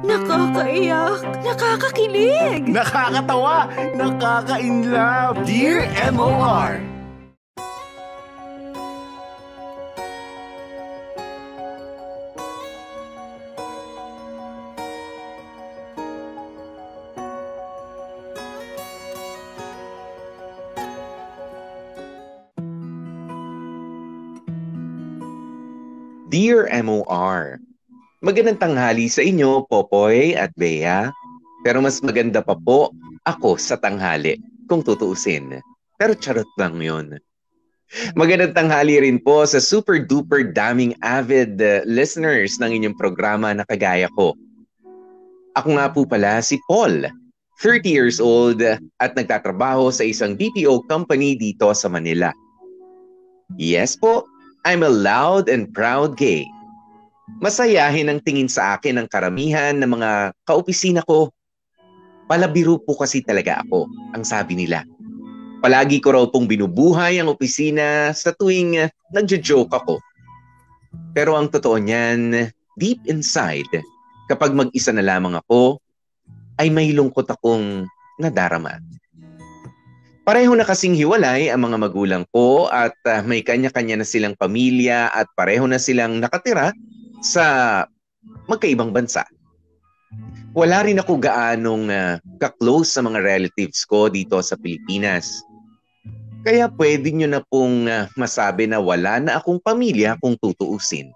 Nakakaiyak, nakakakilig. Nakakatawa, nakaka-inlove. Dear MOR. Dear MOR, magandang tanghali sa inyo, Popoy at Bea. Pero mas maganda pa po ako sa tanghali, kung tutuusin. Pero charot lang yun. Magandang tanghali rin po sa super duper daming avid listeners ng inyong programa na kagaya ko. Ako nga po pala si Paul, 30 years old at nagtatrabaho sa isang BPO company dito sa Manila. Yes po, I'm a loud and proud gay. Masayahin ang tingin sa akin ng karamihan ng mga kaopisina ko. Palabiro po kasi talaga ako, ang sabi nila. Palagi ko raw pong binubuhay ang opisina sa tuwing nagjo-joke ako. Pero ang totoo niyan, deep inside, kapag mag-isa na lamang ako, ay may lungkot akong nadarama. Pareho na kasing hiwalay ang mga magulang ko at may kanya-kanya na silang pamilya at pareho na silang nakatira sa magkaibang bansa. Wala rin ako gaanong ka-close sa mga relatives ko dito sa Pilipinas. Kaya pwede nyo na pong masabi na wala na akong pamilya kung tutuusin.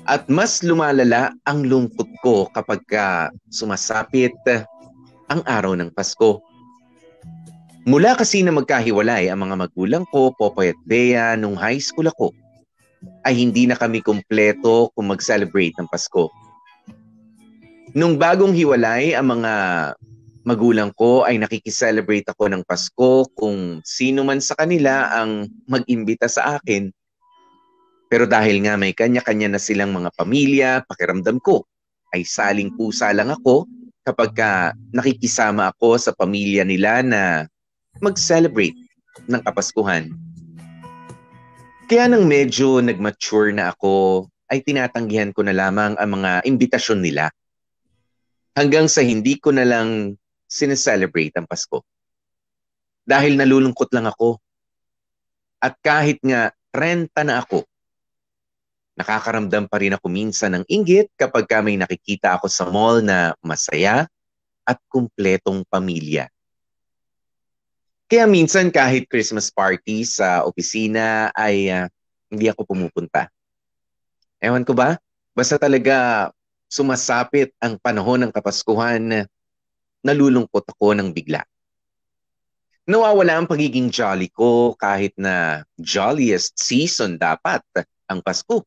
At mas lumalala ang lungkot ko kapag sumasapit ang araw ng Pasko. Mula kasi na magkahiwalay ang mga magulang ko, Popoy at Bea, nung high school ako, ay hindi na kami kumpleto kung mag-celebrate ng Pasko. Nung bagong hiwalay ang mga magulang ko ay nakikiselebrate ako ng Pasko kung sino man sa kanila ang mag-imbita sa akin. Pero dahil nga may kanya-kanya na silang mga pamilya, pakiramdam ko ay saling pusa lang ako kapag nakikisama ako sa pamilya nila na mag-celebrate ng Kapaskuhan. Kaya nang medyo nag-mature na ako, ay tinatanggihan ko na lamang ang mga imbitasyon nila. Hanggang sa hindi ko na lang sineselebrate ang Pasko. Dahil nalulungkot lang ako. At kahit nga 30 na ako, nakakaramdam pa rin ako minsan ng inggit kapag may nakikita ako sa mall na masaya at kumpletong pamilya. Kaya minsan kahit Christmas party sa opisina ay hindi ako pumupunta. Ewan ko ba? Basta talaga sumasapit ang panahon ng Kapaskuhan, nalulungkot ako ng bigla. Nawawala ang pagiging jolly ko kahit na jolliest season dapat ang Pasko.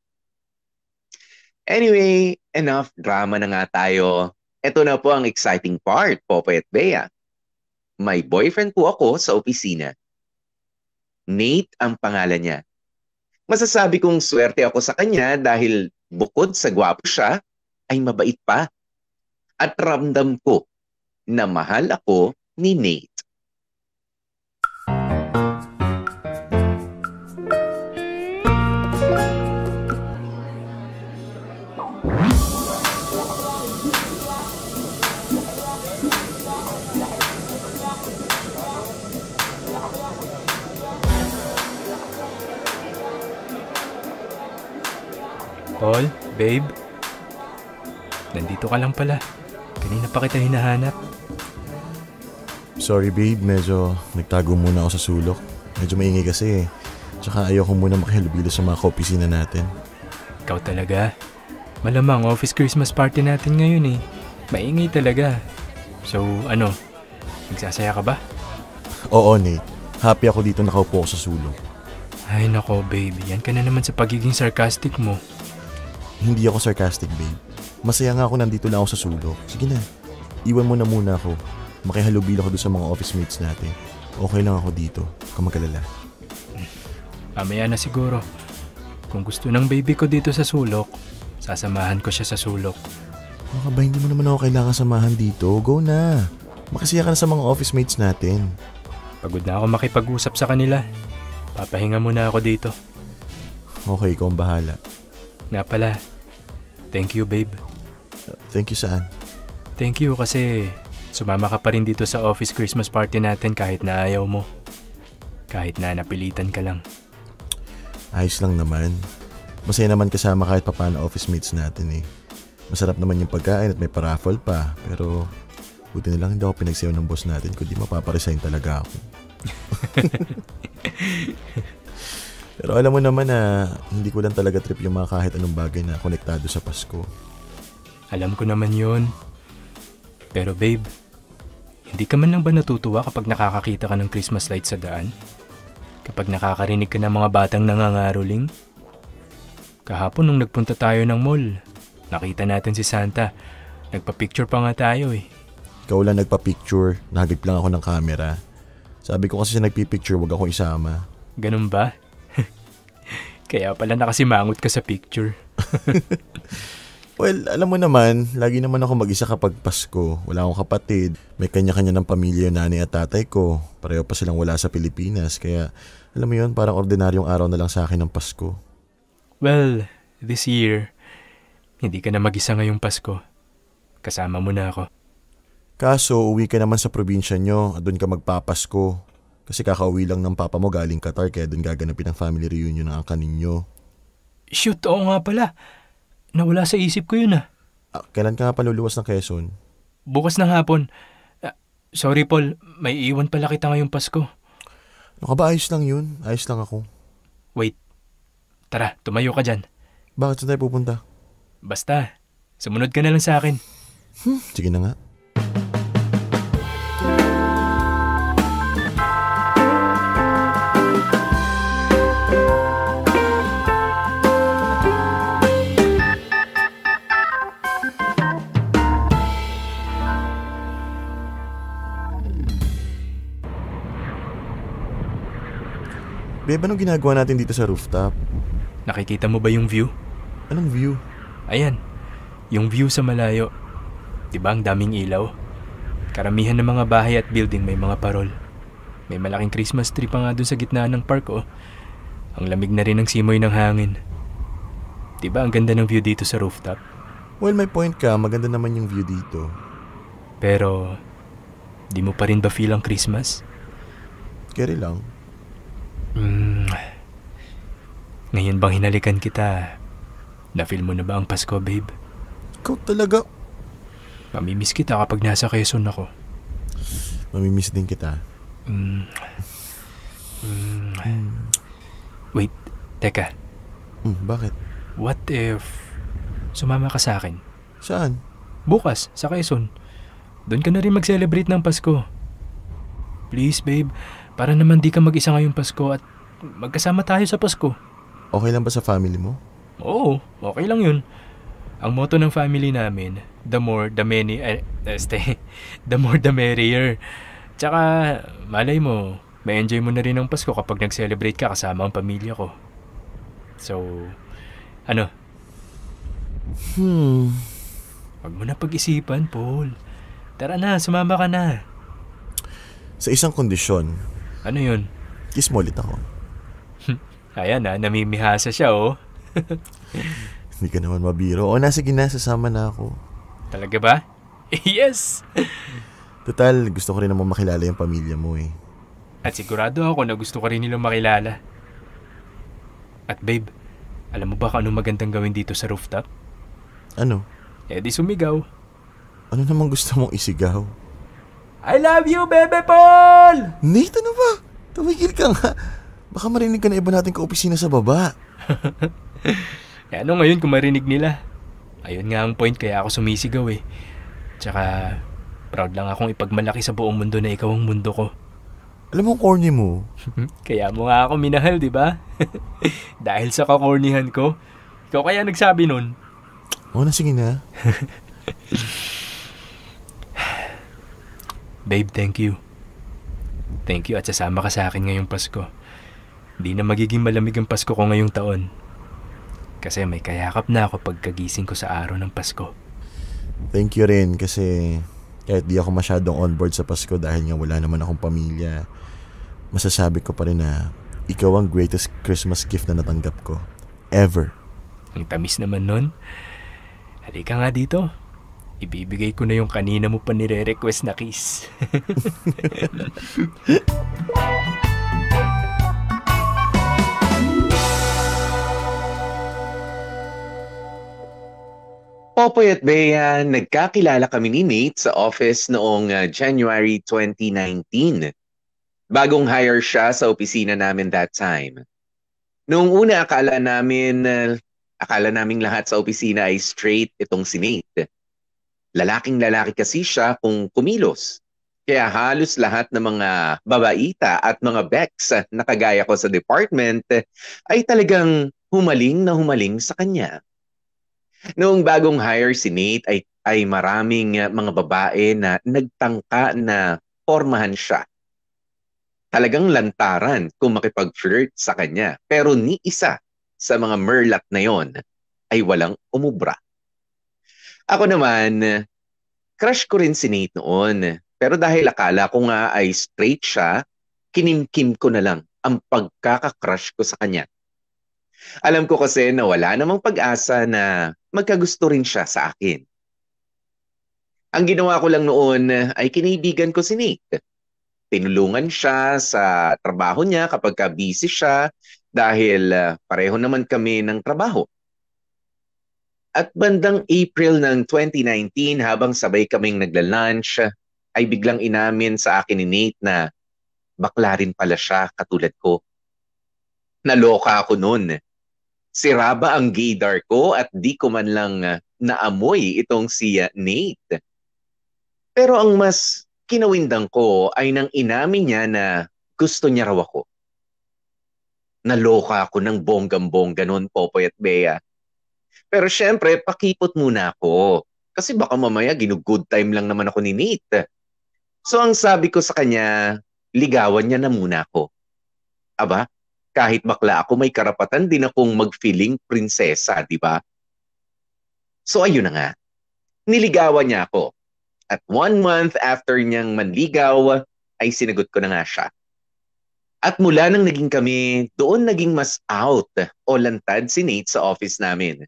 Anyway, enough drama na nga tayo. Ito na po ang exciting part, Popoy at Bea. May boyfriend po ako sa opisina. Nate ang pangalan niya. Masasabi kong swerte ako sa kanya dahil bukod sa gwapo siya, ay mabait pa. At ramdam ko na mahal ako ni Nate. Paul, babe. Nandito ka lang pala. Kanina pa kita hinahanap. Sorry babe, medyo nagtago muna ako sa sulok. Medyo maingay kasi eh. Tsaka ayoko muna makihalubilo sa mga kaopisina natin. Ikaw talaga. Malamang office Christmas party natin ngayon eh. Maingay talaga. So ano, nagsasaya ka ba? Oo Nate, happy ako dito nakaupo ako sa sulok. Ay nako babe, yan ka na naman sa pagiging sarcastic mo. Hindi ako sarcastic babe. Masaya nga ako nandito na ako sa sulok. Sige na, iwan mo na muna ako. Makihalubilo ako doon sa mga office mates natin. Okay lang ako dito, kung magalala. Mamaya na siguro. Kung gusto ng baby ko dito sa sulok, sasamahan ko siya sa sulok. Mga ba, hindi mo naman ako kailangan samahan dito. Go na. Makasaya ka na sa mga office mates natin. Pagod na ako makipag-usap sa kanila. Papahinga muna ako dito. Okay, ikaw ang bahala. Nga pala, thank you babe. Thank you saan? Thank you kasi sumama ka pa rin dito sa office Christmas party natin kahit na ayaw mo. Kahit na napilitan ka lang. Ayos lang naman. Masaya naman kasama kahit papaano office mates natin eh. Masarap naman yung pagkain at may paraffle pa. Pero buti na lang hindi ako pinagsayaw ng boss natin kundi mapaparesign talaga ako. Pero alam mo naman na hindi ko lang talaga trip yung mga kahit anong bagay na konektado sa Pasko. Alam ko naman yun. Pero babe, hindi ka man lang ba natutuwa kapag nakakakita ka ng Christmas lights sa daan? Kapag nakakarinig ka ng mga batang nangangaroling? Kahapon nung nagpunta tayo ng mall, nakita natin si Santa. Nagpa-picture pa nga tayo eh. Ikaw lang nagpa-picture, nahagip lang ako ng camera. Sabi ko kasi siya nagpipicture, wag akong isama. Ganun ba? Kaya pala nakasimangot ka sa picture. Well, alam mo naman, lagi naman ako mag-isa kapag Pasko. Wala akong kapatid. May kanya-kanya ng pamilya yung nanay at tatay ko. Pareho pa silang wala sa Pilipinas. Kaya, alam mo yun, parang ordinaryong araw na lang sa akin ng Pasko. Well, this year, hindi ka na mag-isa ngayong Pasko. Kasama mo na ako. Kaso, uwi ka naman sa probinsya nyo at doon ka magpapasko. Kasi kakauwi lang ng papa mo galing Qatar kaya doon gaganapin ang family reunion ng angka ninyo. Shoot, oo nga pala. Nawala sa isip ko yun ah. Kailan ka nga paluluwas ng Quezon? Bukas ng hapon. Sorry Paul, may iwan pala kita ngayong Pasko. Ano ka ba? Ayos lang yun. Ayos lang ako. Wait, tara, tumayo ka dyan. Bakit saan tayo pupunta? Basta, sumunod ka na lang sa akin. Sige na nga. Babe, anong ginagawa natin dito sa rooftop? Nakikita mo ba yung view? Anong view? Ayan, yung view sa malayo. Diba ang daming ilaw? Karamihan ng mga bahay at building may mga parol. May malaking Christmas tree pa nga dun sa gitna ng park oh. Ang lamig na rin ng simoy ng hangin. Diba ang ganda ng view dito sa rooftop? Well, may point ka. Maganda naman yung view dito. Pero, di mo pa rin ba feel ang Christmas? Keri lang. Ngayon bang hinalikan kita, na-feel mo na ba ang Pasko, babe? Ikaw talaga. Mamimiss kita kapag nasa Quezon ako. Mamimiss din kita. Wait, teka. Bakit? What if sumama ka sa akin? Saan? Bukas, sa Quezon. Doon ka na rin mag-celebrate ng Pasko. Please, babe. Para naman di ka mag-isa ngayong Pasko at magkasama tayo sa Pasko. Okay lang ba sa family mo? Oo, okay lang yun. Ang motto ng family namin, the more, the more, the merrier. Tsaka, malay mo, may enjoy mo na rin ang Pasko kapag nag-celebrate ka kasama ang pamilya ko. So, ano? Huwag mo na pag-isipan, Paul. Tara na, sumama ka na. Sa isang kondisyon. Ano yun? Kiss mo ulit ako. Ayan na, namimihasa siya oh. Hindi ka naman mabiro. O sige na, sasama na ako. Talaga ba? Yes! Total, gusto ko rin naman makilala yung pamilya mo eh. At sigurado ako na gusto ko rin nilang makilala. At babe, alam mo ba kung anong magandang gawin dito sa rooftop? Ano? Eh di sumigaw. Ano naman gusto mong isigaw? I love you, Bebe Paul! Nate, ano ba? Tumigil ka nga. Baka marinig ka na iba natin ka-opisina sa baba. Eh ano ngayon kung marinig nila? Ayun nga ang point kaya ako sumisigaw eh. Tsaka, proud lang akong ipagmalaki sa buong mundo na ikaw ang mundo ko. Alam mo, corny mo. Kaya mo nga ako minahal, di ba? Dahil sa kakornihan ko. Ikaw kaya nagsabi nun. Oo na, sige na. Babe, thank you. Thank you at sasama ka sa akin ngayong Pasko. Hindi na magiging malamig ang Pasko ko ngayong taon. Kasi may kayakap na ako pagkagising ko sa araw ng Pasko. Thank you rin kasi kahit di ako masyadong on board sa Pasko dahil nga wala naman akong pamilya, masasabi ko pa rin na ikaw ang greatest Christmas gift na natanggap ko. Ever. Ang tamis naman nun. Halika nga dito. ibibigay ko na yung kanina mo pa nire-request na kiss. Popoy at Bea, nagkakilala kami ni Nate sa office noong January 2019. Bagong hire siya sa opisina namin that time. Noong una, akala naming lahat sa opisina ay straight itong si Nate. Lalaking lalaki kasi siya kung kumilos. Kaya halos lahat ng mga babaita at mga beks na kagaya ko sa department ay talagang humaling na humaling sa kanya. Noong bagong hire si Nate ay maraming mga babae na nagtangka na pormahan siya. Talagang lantaran kung makipag-flirt sa kanya. Pero ni isa sa mga merlat na yon ay walang umubra. Ako naman, crush ko rin si Nate noon. Pero dahil akala ko nga ay straight siya, kinimkim ko na lang ang pagkakakrush ko sa kanya. Alam ko kasi na wala namang pag-asa na magkagusto rin siya sa akin. Ang ginawa ko lang noon ay kinaibigan ko si Nate. Tinulungan siya sa trabaho niya kapag busy siya dahil pareho naman kami ng trabaho. At bandang April ng 2019 habang sabay kaming nagla-lunch ay biglang inamin sa akin ni Nate na bakla rin pala siya katulad ko. Naloka ako noon. Sira ba ang gaydar ko at di ko man lang naamoy itong si Nate? Pero ang mas kinawindang ko ay nang inamin niya na gusto niya raw ako. Naloka ako ng bonggam-bongga noon, Popoy at Bea. Pero syempre, pakipot muna ako. Kasi baka mamaya ginugood time lang naman ako ni Nate. So ang sabi ko sa kanya, ligawan niya na muna ako. Aba, kahit bakla ako, may karapatan din akong mag-feeling prinsesa, di ba? So ayun na nga. Niligawan niya ako. At 1 month after niyang manligaw, ay sinagot ko na nga siya. At mula nang naging kami, doon naging mas out o lantad si Nate sa office namin.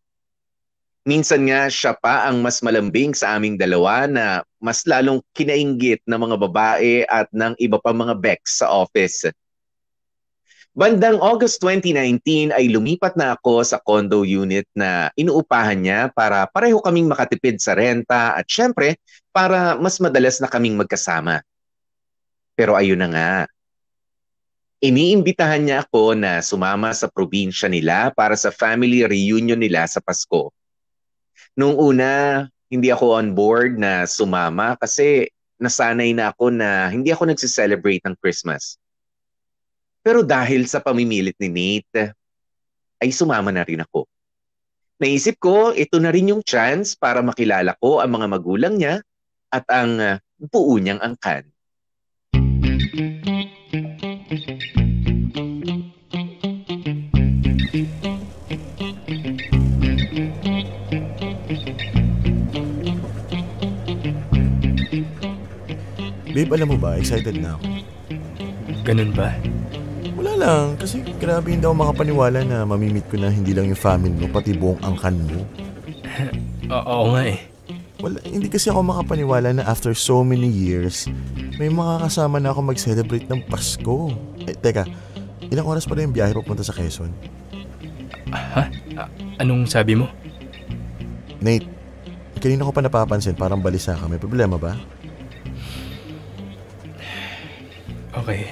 Minsan nga siya pa ang mas malambing sa aming dalawa na mas lalong kinainggit ng mga babae at ng iba pa mga beks sa office. Bandang August 2019 ay lumipat na ako sa condo unit na inuupahan niya para pareho kaming makatipid sa renta at syempre para mas madalas na kaming magkasama. Pero ayun na nga. Iniimbitahan niya ako na sumama sa probinsya nila para sa family reunion nila sa Pasko. Noong una, hindi ako on board na sumama kasi nasanay na ako na hindi ako nagsiselebrate ng Christmas. Pero dahil sa pamimilit ni Nate, ay sumama na rin ako. Naisip ko, ito na rin yung chance para makilala ko ang mga magulang niya at ang buo niyang angkan. Babe, alam mo ba, excited na ako. Ganun ba? Wala lang, kasi grabe hindi ako makapaniwala na mamimit ko na hindi lang yung family mo, pati buong angkan mo. Oo nga eh. Wala, hindi kasi ako makapaniwala na after so many years, may makakasama na ako mag-celebrate ng Pasko. Teka, ilang oras pa na yung biyahe papunta sa Quezon? Ha? Anong sabi mo? Nate, kanina ko pa napapansin, parang balisa ka. May problema ba? Okay.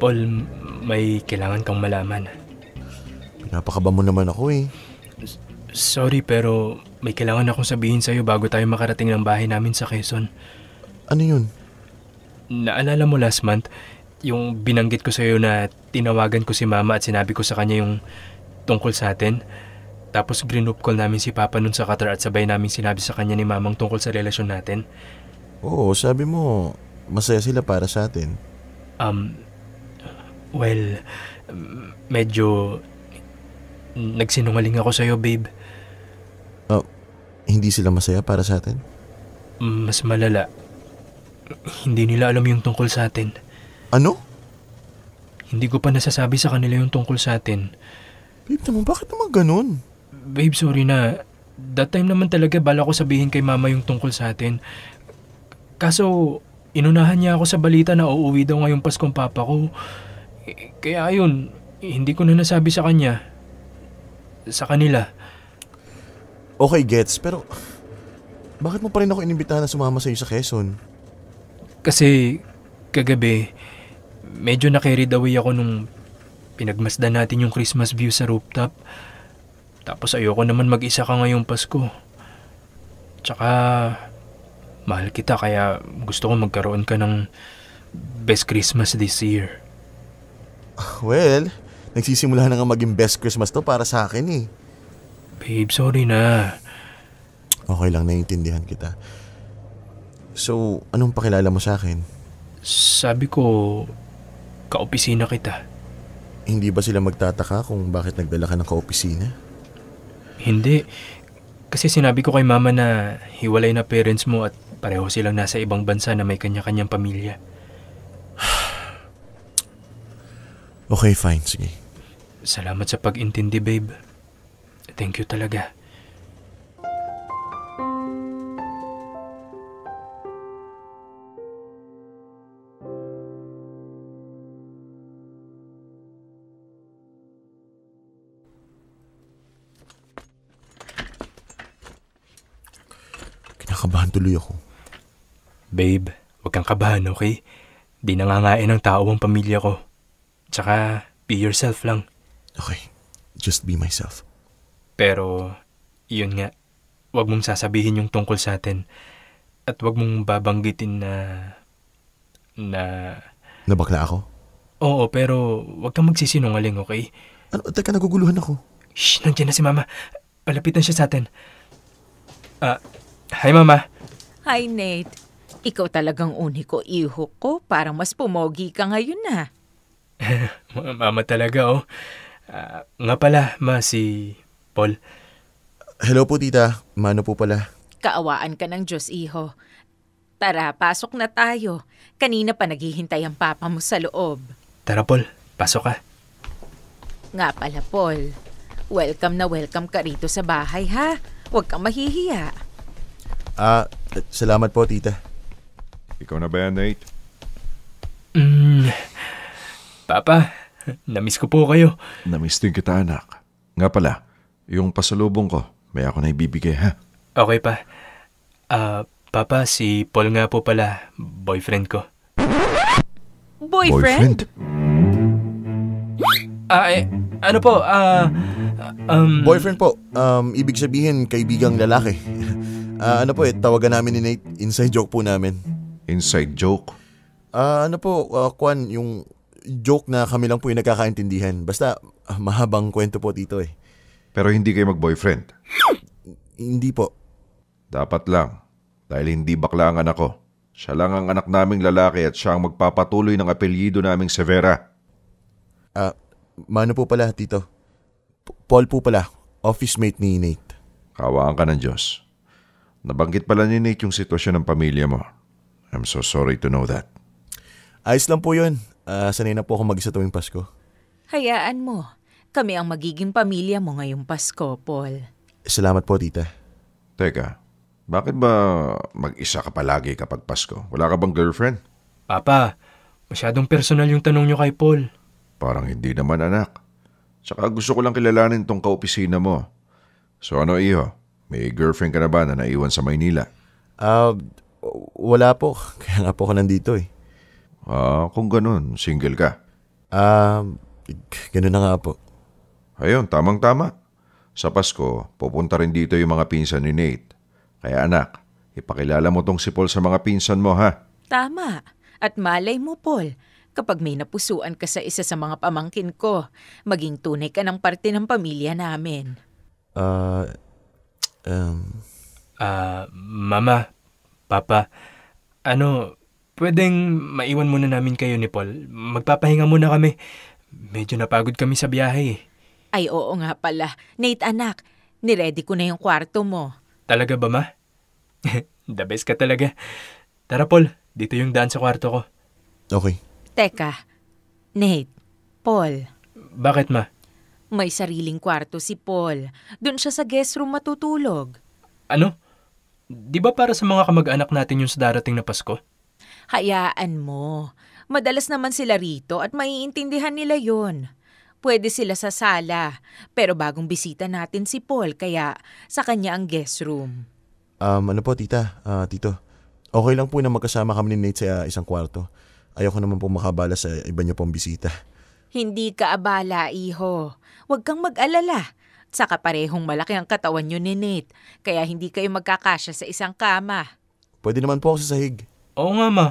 Paul, may kailangan kang malaman. Pinapakaba mo naman ako eh. Sorry pero may kailangan akong sabihin sa'yo bago tayo makarating ng bahay namin sa Quezon. Ano yun? Naalala mo last month, yung binanggit ko sa'yo na tinawagan ko si Mama at sinabi ko sa kanya yung tungkol sa atin? Tapos group call namin si Papa nun sa Qatar at sabay namin sinabi sa kanya ni Mamang tungkol sa relasyon natin. Oo, sabi mo, masaya sila para sa atin. Well, medyo nagsinungaling ako sa'yo, babe. Hindi sila masaya para sa atin? Mas malala. Hindi nila alam yung tungkol sa atin. Ano? Hindi ko pa nasasabi sa kanila yung tungkol sa atin. Babe naman, bakit naman ganun? Babe, sorry na. That time naman talaga bala ko sabihin kay mama yung tungkol sa atin. Kaso, inunahan niya ako sa balita na uuwi daw ngayong Paskong papa ko. Kaya ayun, hindi ko na nasabi sa kanya. Sa kanila. Okay, gets. Pero bakit mo pa rin ako inimbitahan na sumama sa'yo sa Quezon? Kasi kagabi, medyo na-carried away ako nung pinagmasdan natin yung Christmas view sa rooftop. Tapos ayoko naman mag-isa ka ngayong Pasko. Tsaka, mahal kita kaya gusto ko magkaroon ka ng best Christmas this year. Well, nagsisimula na nga maging best Christmas to para sa akin eh. Babe, sorry na. Okay lang, naiintindihan kita. So, anong pakilala mo sa akin? Sabi ko, kaopisina kita. Hindi ba sila magtataka kung bakit nagdala ka ng kaopisina? Hindi. Kasi sinabi ko kay mama na hiwalay na parents mo at pareho silang nasa ibang bansa na may kanya-kanyang pamilya. Okay, fine. Sige. Salamat sa pag-intindi, babe. Thank you talaga. Kinakabahan tuloy ako. Babe, huwag kang kabahan, okay? Di nangangain ng tao ang pamilya ko. Tsaka, be yourself lang. Okay, just be myself. Pero, yun nga, huwag mong sasabihin yung tungkol sa atin. At huwag mong babanggitin na... Na bakla ako? Oo, pero huwag kang magsisinungaling, okay? Ano? Teka, naguguluhan ako. Shh, nandiyan na si mama. Palapitan siya sa atin. Hi mama. Hi, Nate. Ikaw talagang uniko iho ko. Parang mas pumogi ka ngayon na. Mama talaga, oh. Nga pala, ma, si Paul. Hello po, tita. Mano po pala. Kaawaan ka ng Diyos, iho. Tara, pasok na tayo. Kanina pa naghihintay ang papa mo sa loob. Tara, Paul. Pasok ka. Nga pala, Paul. Welcome na welcome ka rito sa bahay, ha? Huwag kang mahihiya. Salamat po, tita. Ikaw na ba yan, Nate? Papa, namiss ko po kayo. Namiss din kita, anak. Nga pala, yung pasalubong ko, may ako na ibibigay, ha? Okay pa. Papa, si Paul nga po pala, boyfriend ko. Boyfriend? Ano po, Boyfriend po. Ibig sabihin, kaibigang lalaki. Ano po tawagan namin ni Nate. Inside joke po namin. Inside joke? Kwan, yung joke na kami lang po yung nagkakaintindihan. Basta, mahabang kwento po dito eh. Pero hindi kayo mag-boyfriend? Hindi po. Dapat lang. Dahil hindi bakla ang anak ko. Siya lang ang anak naming lalaki at siya ang magpapatuloy ng apelyido naming Severa. Mano po pala, tito? Paul po pala. Office mate ni Nate. Kawaan ka ng Diyos. Nabanggit pala ni Nate yung sitwasyon ng pamilya mo. I'm so sorry to know that. Ayos lang po yun. Sanay na po ako mag-isa tuwing Pasko. Hayaan mo. Kami ang magiging pamilya mo ngayong Pasko, Paul. Salamat po, tita. Teka, bakit ba mag-isa ka palagi kapag Pasko? Wala ka bang girlfriend? Papa, masyadong personal yung tanong nyo kay Paul. Parang hindi naman, anak. Tsaka gusto ko lang kilalanin tong kaopisina mo. So ano, iho? May girlfriend ka na ba na naiwan sa Maynila? Wala po. Kaya nga po ako nandito eh. Kung ganun, single ka? Ganun na nga po. Ayun, tamang-tama. Sa Pasko, pupunta rin dito yung mga pinsan ni Nate. Kaya anak, ipakilala mo tong si Paul sa mga pinsan mo, ha? Tama. At malay mo, Paul, kapag may napusuan ka sa isa sa mga pamangkin ko, maging tunay ka ng parte ng pamilya namin. Mama, Papa, pwedeng maiwan muna namin kayo ni Paul. Magpapahinga muna kami. Medyo napagod kami sa biyahe eh. Ay, oo nga pala. Nate, anak, niready ko na yung kwarto mo. Talaga ba, ma? The best ka talaga. Tara, Paul. Dito yung daan sa kwarto ko. Okay. Teka, Nate, Paul. Bakit, ma? May sariling kwarto si Paul. Doon siya sa guest room matutulog. Ano? Di ba para sa mga kamag-anak natin yung sa darating na Pasko? Hayaan mo. Madalas naman sila rito at maiintindihan nila yon. Pwede sila sa sala, pero bagong bisita natin si Paul kaya sa kanya ang guest room. Ano po, tita? Tito, okay lang po na magkasama kami ni Nate sa isang kwarto. Ayoko naman po makabala sa iba niyo pong bisita. Hindi ka abala, iho. Huwag kang mag-alala. Saka parehong malaki ang katawan niyo ni Nate, kaya hindi kayo magkakasya sa isang kama. Pwede naman po ako sa sahig. Oo nga ma.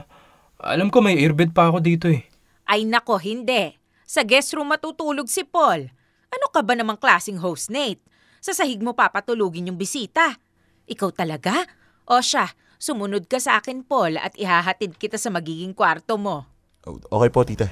Alam ko may airbed pa ako dito eh. Ay nako, hindi. Sa guest room matutulog si Paul. Ano ka ba namang klaseng host, Nate? Sa sahig mo papatulugin yung bisita. Ikaw talaga? O siya, sumunod ka sa akin, Paul, at ihahatid kita sa magiging kwarto mo. Okay po, tita.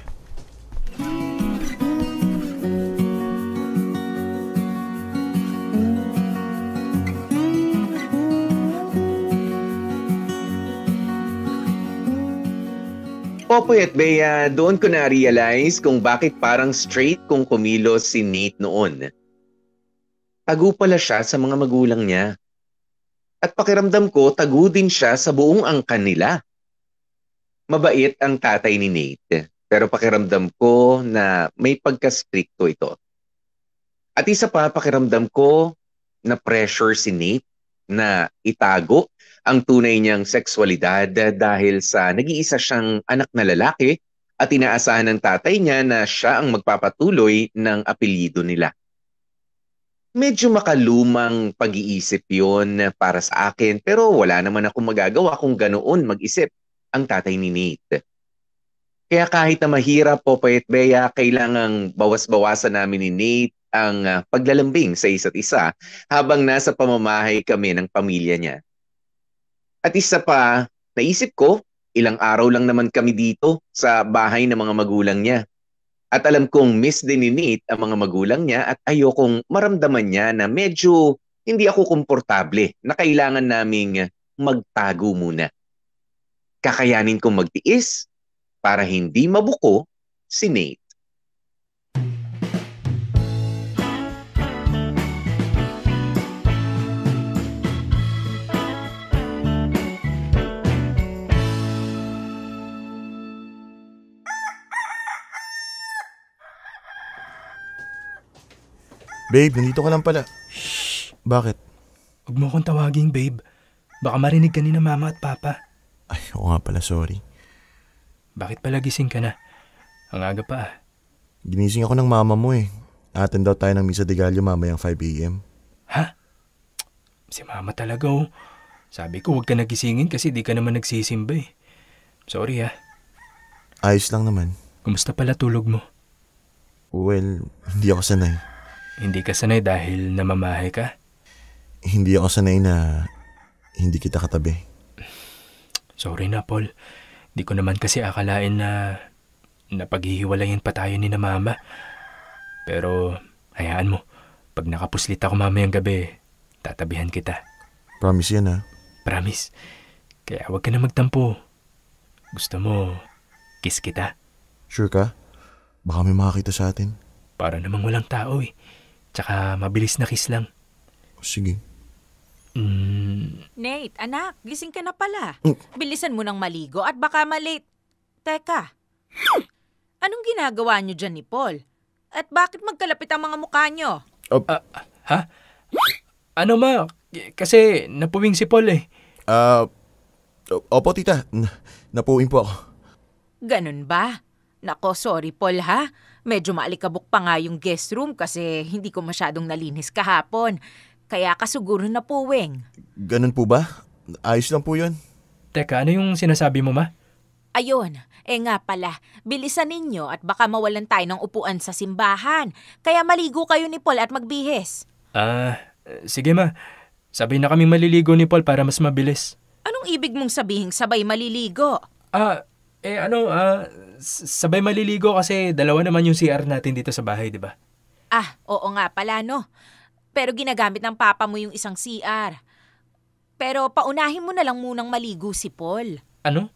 Popoy at Bea, doon ko na-realize kung bakit parang straight kung kumilos si Nate noon. Tagu pala siya sa mga magulang niya. At pakiramdam ko, tagu din siya sa buong angkan nila. Mabait ang tatay ni Nate, pero pakiramdam ko na may pagka-stricto ito. At isa pa, pakiramdam ko na pressure si Nate na itago ang tunay niyang sexualidad dahil sa nag-iisa siyang anak na lalaki at inaasahan ng tatay niya na siya ang magpapatuloy ng apelyido nila. Medyo makalumang pag-iisip yon para sa akin pero wala naman akong magagawa kung ganoon mag-isip ang tatay ni Nate. Kaya kahit na mahirap, Popoy at Bea, kailangang bawas-bawasan namin ni Nate ang paglalambing sa isa't isa habang nasa pamamahay kami ng pamilya niya. At isa pa, naisip ko, ilang araw lang naman kami dito sa bahay ng mga magulang niya. At alam kong miss din ni Nate ang mga magulang niya at ayokong maramdaman niya na medyo hindi ako komportable na kailangan naming magtago muna. Kakayanin kong magtiis para hindi mabuko si Nate. Babe, nandito ka lang pala. Shh! Bakit? Huwag mo akong tawaging babe. Baka marinig ka ni na mama at papa. Ay, oo nga pala, sorry. Bakit pala gising ka na? Ang aga pa ah. Ginising ako ng mama mo eh. Atin daw tayo ng Misa de Gallo mamayang 5 a.m. Ha? Si mama talaga oh. Sabi ko huwag ka nagisingin kasi di ka naman nagsisimba eh. Sorry ah. Ayos lang naman. Kumusta pala tulog mo? Well, hindi ako sanay. Hindi ka sanay dahil namamahay ka? Hindi ako sanay na hindi kita katabi. Sorry na, Paul. Di ko naman kasi akalain na paghihiwalayan pa tayo ni na mama. Pero hayaan mo, pag nakapuslit ako mamayang gabi, tatabihan kita. Promise yan ha? Promise. Kaya huwag ka na magtampo. Gusto mo, kiss kita? Sure ka? Baka may makakita sa atin. Para namang walang tao eh. Tsaka mabilis na kiss lang. Sige. Nate, anak, gising ka na pala. Bilisan mo nang maligo at baka malate. Teka, anong ginagawa niyo dyan ni Paul? At bakit magkalapit ang mga mukha niyo? Ha? Ano ma? Kasi napuwing si Paul eh. Opo tita, napuwing po ako. Ganun ba? Nako, sorry Paul ha. Medyo maalikabok pa nga yung guest room kasi hindi ko masyadong nalinis kahapon. Kaya kasiguro napuwing. Ganun po ba? Ayos lang po yun. Teka, ano yung sinasabi mo ma? Ayun, nga pala, bilisan ninyo at baka mawalan tayo ng upuan sa simbahan. Kaya maligo kayo ni Paul at magbihis. Sige ma. Sabay na kami maliligo ni Paul para mas mabilis. Anong ibig mong sabihing sabay maliligo? Sabay maliligo kasi dalawa naman yung CR natin dito sa bahay, di ba? Oo nga pala no. Pero ginagamit ng papa mo yung isang CR. Pero paunahin mo na lang munang maligo si Paul. Ano?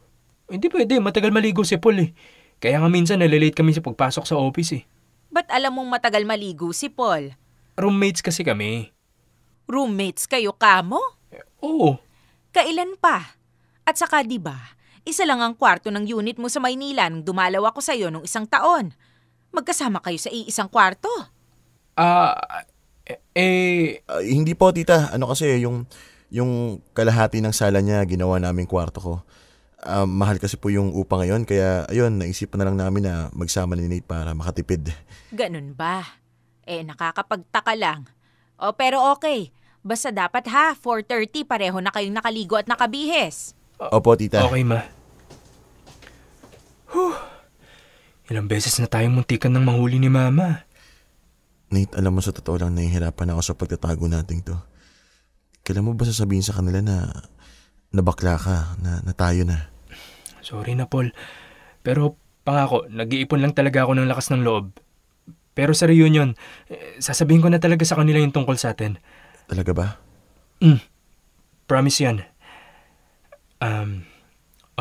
Hindi pwede, matagal maligo si Paul eh. Kaya nga minsan nalilate kami sa pagpasok sa office eh. Ba't alam mong matagal maligo si Paul? Roommates kasi kami. Roommates kayo, kamo? Oo. Kailan pa? At saka di ba, isa lang ang kwarto ng unit mo sa Maynila nung dumalaw ako sa'yo nung isang taon. Magkasama kayo sa iisang kwarto. Hindi po, tita. Ano kasi, yung kalahati ng sala niya, ginawa naming kwarto ko. Mahal kasi po yung upa ngayon, kaya ayun, naisip na lang namin na magsama ni Nate para makatipid. Ganun ba? Nakakapagtaka lang. Pero okay. Basta dapat 4:30 pareho na kayong nakaligo at nakabihis. Opo, tita. Okay, ma. Ilang beses na tayong muntikan ng mahuli ni Mama. Nate, alam mo sa totoo lang nahihirapan ako sa pagtatago natin to. Kailan mo ba sasabihin sa kanila na bakla ka, na tayo na? Sorry na, Paul. Pero pangako, nag-iipon lang talaga ako ng lakas ng loob. Pero sa reunion, sasabihin ko na talaga sa kanila yung tungkol sa atin. Talaga ba? Promise yan.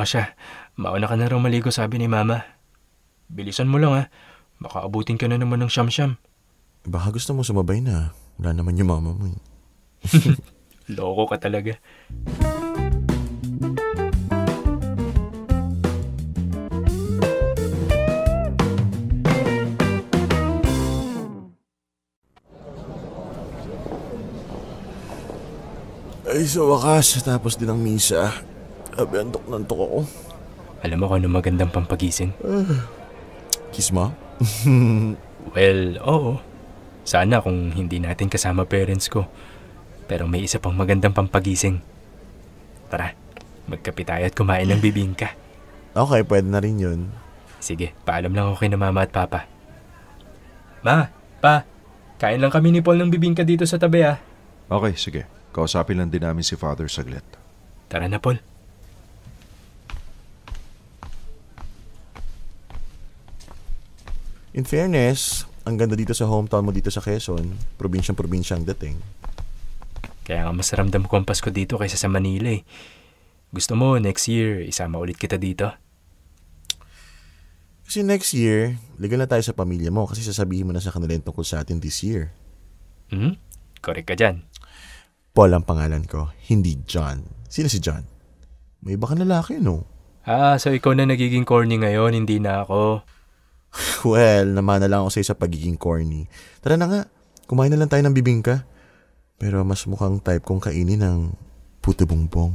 Siya, mauna ka na raw maligo, sabi ni Mama. Bilisan mo lang, ha. Baka abutin ka na naman ng siyam-siyam. Baka gusto mo sumabay na. Wala naman yung mama mo. Loko ka talaga. Ay, sa wakas, tapos din ang misa. Antok ako. Alam mo kung ano magandang pampagising? Kiss mo? Well, oo. Sana kung hindi natin kasama parents ko. Pero may isa pang magandang pampagising. Tara, magkape tayo at kumain ng bibingka. Okay, pwede na rin yun. Sige, paalam lang ako kay na Mama at Papa. Ma, Pa, kain lang kami ni Paul ng bibingka dito sa tabi, ah. Okay, sige. Kausapin lang din namin si Father saglit. Tara na, Paul. In fairness, ang ganda dito sa hometown mo dito sa Quezon. Probinsyang-probinsya ang dating. Kaya nga mas ramdam ko ang Pasko dito kaysa sa Manila, eh. Gusto mo, next year, isama ulit kita dito? Kasi next year, legal na tayo sa pamilya mo kasi sasabihin mo na sa kanila yung tungkol sa atin this year. Correct ka dyan. Paul ang pangalan ko, hindi John. Sino si John? May iba ka lalaki, no? So ikaw na nagiging corny ngayon, hindi na ako. Well, namana lang ako sa'yo sa pagiging corny. Tara na nga, kumain na lang tayo ng bibingka. Pero mas mukhang type kong kainin ng puto bongbong.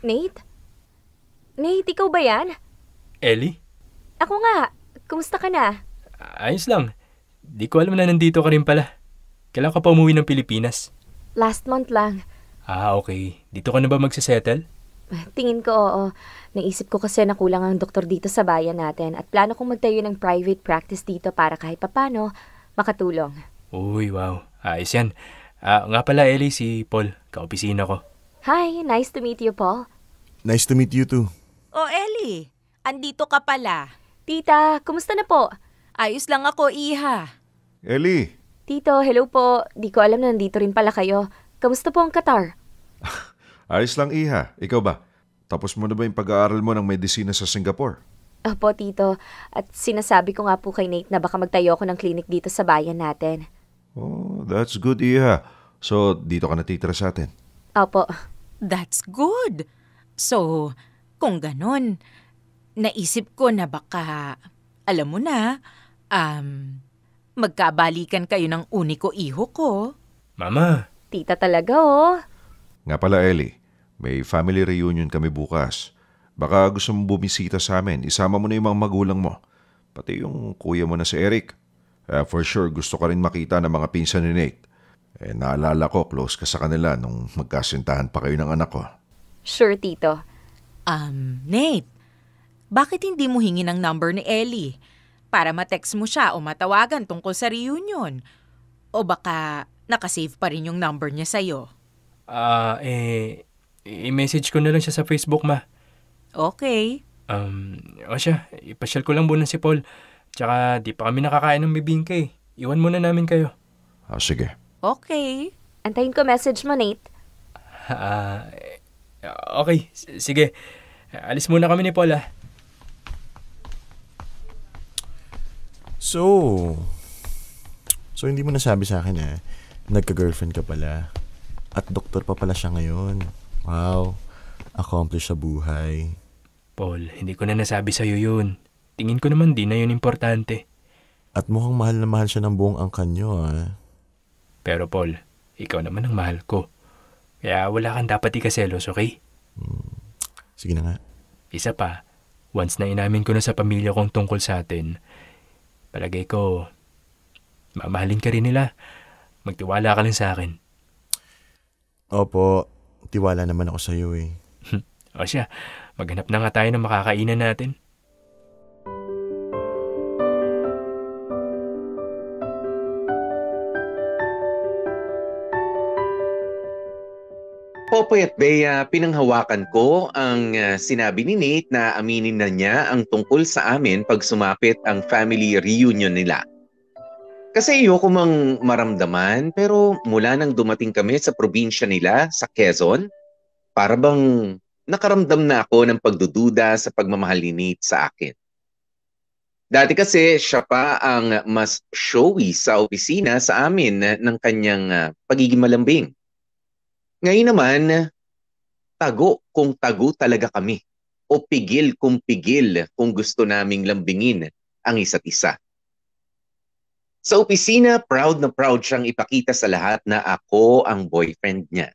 Nate? Nate, ikaw ba yan? Ellie? Ako nga. Kumusta ka na? Ayos lang. Di ko alam na nandito ka rin pala. Kailan ka pa umuwi ng Pilipinas? Last month lang. Okay. Dito ka na ba magsisettle? Tingin ko, oo. Naisip ko kasi na kulang ang doktor dito sa bayan natin at plano kong magtayo ng private practice dito para kahit papano makatulong. Uy, wow. Ayos yan. Nga pala, Ellie, si Paul. Kaopisina ko. Hi, nice to meet you, Paul. Nice to meet you too. Ellie, andito ka pala. Tita, kumusta na po? Ayos lang ako, Iha. Ellie! Tito, hello po. Di ko alam na nandito rin pala kayo. Kamusta po ang Qatar? Ayos lang, Iha. Ikaw ba? Tapos mo na ba yung pag-aaral mo ng medisina sa Singapore? Opo, Tito. At sinasabi ko nga po kay Nate na baka magtayo ako ng clinic dito sa bayan natin. Oh, that's good, Iha. So, dito ka natitira sa atin? Opo. That's good. So, kung ganun, naisip ko na baka, alam mo na, magkabalikan kayo ng uniko iho ko. Mama! Tita talaga, oh. Nga pala, Ellie, may family reunion kami bukas. Baka gusto mong bumisita sa amin. Isama mo na yung mga magulang mo. Pati yung kuya mo na si Eric. For sure, gusto ka rin makita ng mga pinsan ni Nate. Naalala ko, close ka sa kanila nung magkasintahan pa kayo ng anak ko. Sure, Tito. Nate, bakit hindi mo hingi ng number ni Ellie? Para ma-text mo siya o matawagan tungkol sa reunion. O baka nakasave pa rin yung number niya sa'yo. I-message ko na lang siya sa Facebook, ma. Okay. Siya, ipasyal ko lang muna si Paul. Tsaka di pa kami nakakain ng bibingka eh. Iwan muna namin kayo. Sige. Okay. Antayin ko message mo, Nate. Okay, sige. Alis muna kami ni Paul, ah. So hindi mo nasabi sa akin nagka-girlfriend ka pala. At doktor pa pala siya ngayon. Wow, accomplished sa buhay. Paul, hindi ko na nasabi sa'yo yun. Tingin ko naman di na yun importante. At mukhang mahal na mahal siya ng buong angkan nyo Pero Paul, ikaw naman ang mahal ko. Kaya wala kang dapat ikaselos, okay? Sige na nga. Isa pa, once na inamin ko na sa pamilya kong tungkol sa atin, palagay ko, mamahalin ka rin nila. Magtiwala ka lang sa akin. Opo, tiwala naman ako sa'yo O siya, maghanap na nga tayo ng makakainan natin. Popoy at Bea, pinanghawakan ko ang sinabi ni Nate na aminin na niya ang tungkol sa amin pag sumapit ang family reunion nila. Kasi ayoko mang maramdaman, pero mula nang dumating kami sa probinsya nila sa Quezon, para bang nakaramdam na ako ng pagdududa sa pagmamahal ni Nate sa akin. Dati kasi siya pa ang mas showy sa opisina sa amin ng kanyang pagiging malambing. Ngayon naman, tago kung tago talaga kami o pigil kung pigil kung gusto naming lambingin ang isa't isa. Sa opisina, proud na proud siyang ipakita sa lahat na ako ang boyfriend niya.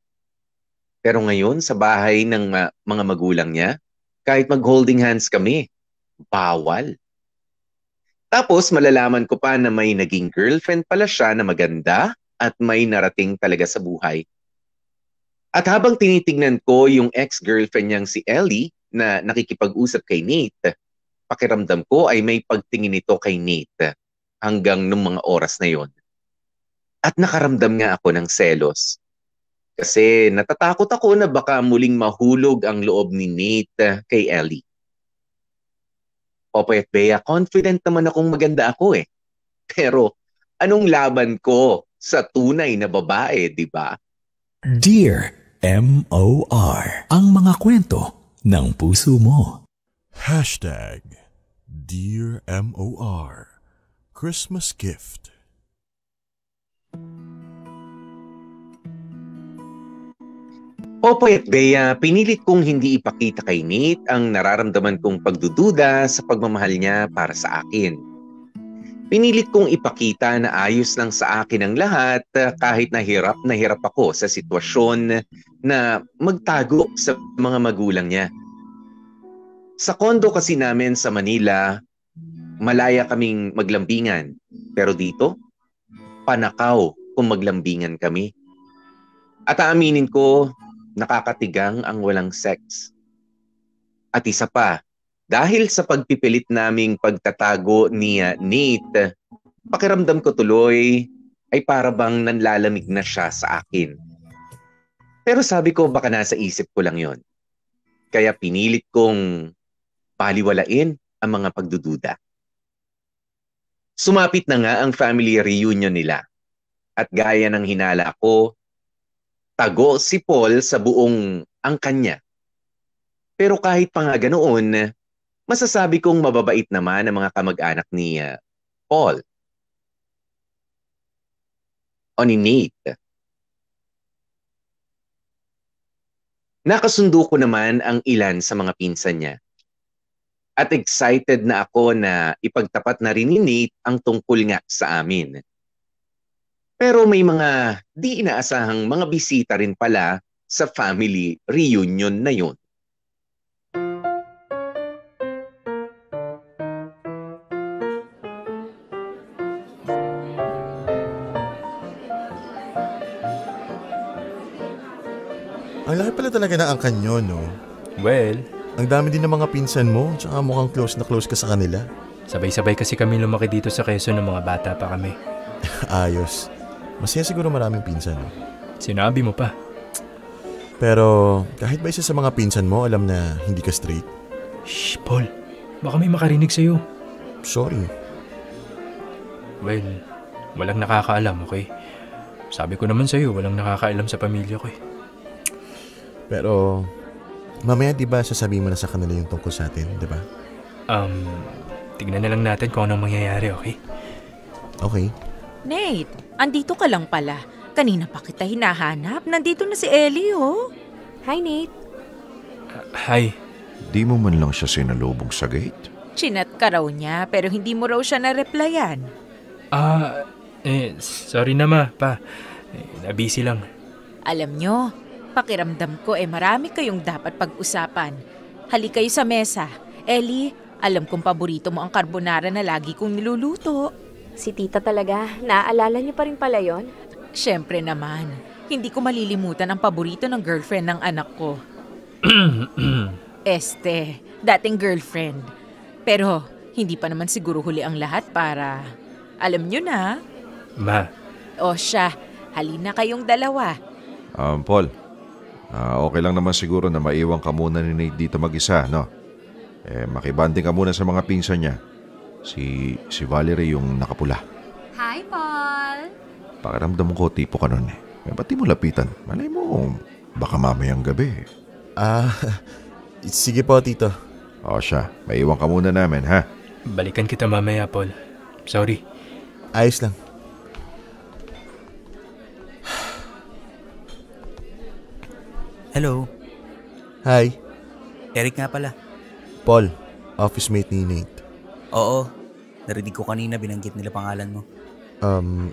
Pero ngayon, sa bahay ng mga magulang niya, kahit mag-holding hands kami, bawal. Tapos malalaman ko pa na may naging girlfriend pala siya na maganda at may narating talaga sa buhay. At habang tinitingnan ko yung ex-girlfriend niyang si Ellie na nakikipag-usap kay Nate, pakiramdam ko ay may pagtingin ito kay Nate hanggang nung mga oras na yon. At nakaramdam nga ako ng selos. Kasi natatakot ako na baka muling mahulog ang loob ni Nate kay Ellie. Popoy at Bea, confident naman akong maganda ako Pero anong laban ko sa tunay na babae, di ba? Dear M.O.R. Ang mga kwento ng puso mo. Dear M.O.R. Christmas gift. Popoy at Bea, pinilit kong hindi ipakita kay Nate ang nararamdaman kong pagdududa sa pagmamahal niya para sa akin. Pinilit kong ipakita na ayos lang sa akin ang lahat kahit na hirap ako sa sitwasyon na magtago sa mga magulang niya. Sa kondo kasi namin sa Manila, malaya kaming maglambingan. Pero dito, panakaw kung maglambingan kami. At aaminin ko, nakakatigang ang walang sex. At isa pa, dahil sa pagpipilit naming pagtatago ni Nate, pakiramdam ko tuloy ay para bang nanlalamig na siya sa akin. Pero sabi ko baka nasa isip ko lang yon. Kaya pinilit kong paliwalain ang mga pagdududa. Sumapit na nga ang family reunion nila. At gaya ng hinala ko, tago si Paul sa buong angkan niya. Pero kahit pa nga ganoon, masasabi kong mababait naman ang mga kamag-anak ni Paul o ni Nate. Nakasundo ko naman ang ilan sa mga pinsan niya. At excited na ako na ipagtapat na rin ni Nate ang tungkol nga sa amin. Pero may mga di inaasahang mga bisita rin pala sa family reunion na yun. Ang laki pala talaga ng angkan nyo, no? Well, Ang dami din ng mga pinsan mo, tsaka mukhang close na close ka sa kanila. sabay-sabay kasi kami lumaki dito sa Quezon ng mga bata pa kami. Ayos. Masaya siguro maraming pinsan, no? Sinabi mo pa. Pero kahit ba isa sa mga pinsan mo alam na hindi ka straight? Shh, Paul. Baka may makarinig sa'yo. Sorry. Well, walang nakakaalam, okay? Sabi ko naman sa'yo, walang nakakaalam sa pamilya ko Pero mamaya diba sasabihin mo na sa kanila yung tungkol sa atin, diba? Tignan na lang natin kung anong mangyayari, okay? Okay. Nate, andito ka lang pala. Kanina pa kita hinahanap. Nandito na si Ellie, oh. Hi, Nate. Hi. Di mo man lang siya sinalubong sa gate? Chinat ka raw niya pero hindi mo raw siya na-replyan. Sorry na ma, pa. Nabisi lang. Alam nyo, pakiramdam ko marami kayong dapat pag-usapan. Hali kayo sa mesa. Ellie, alam kong paborito mo ang carbonara na lagi kong niluluto. Si tita talaga. Naaalala niyo pa rin pala yon? Siyempre naman, hindi ko malilimutan ang paborito ng girlfriend ng anak ko. Este, dating girlfriend. Pero hindi pa naman siguro huli ang lahat para, alam nyo na. Ma. O siya, halina kayong dalawa. Paul, okay lang naman siguro na maiwan ka muna ni Nate dito mag-isa, no? Makibanding ka muna sa mga pinsan niya. Si Valerie yung nakapula. Hi, Paul! Pakiramdam ko tipo ka nun eh. Ba't di mo lapitan? Malay mo, baka mamayang gabi. Sige po, Tito. O siya, maiwan ka muna namin, ha? Balikan kita mamaya, Paul. Sorry. Ayos lang. Hello, Hi, Eric nga pala. Paul. Office mate ni Nate. Oo, narinig ko kanina binanggit nila pangalan mo.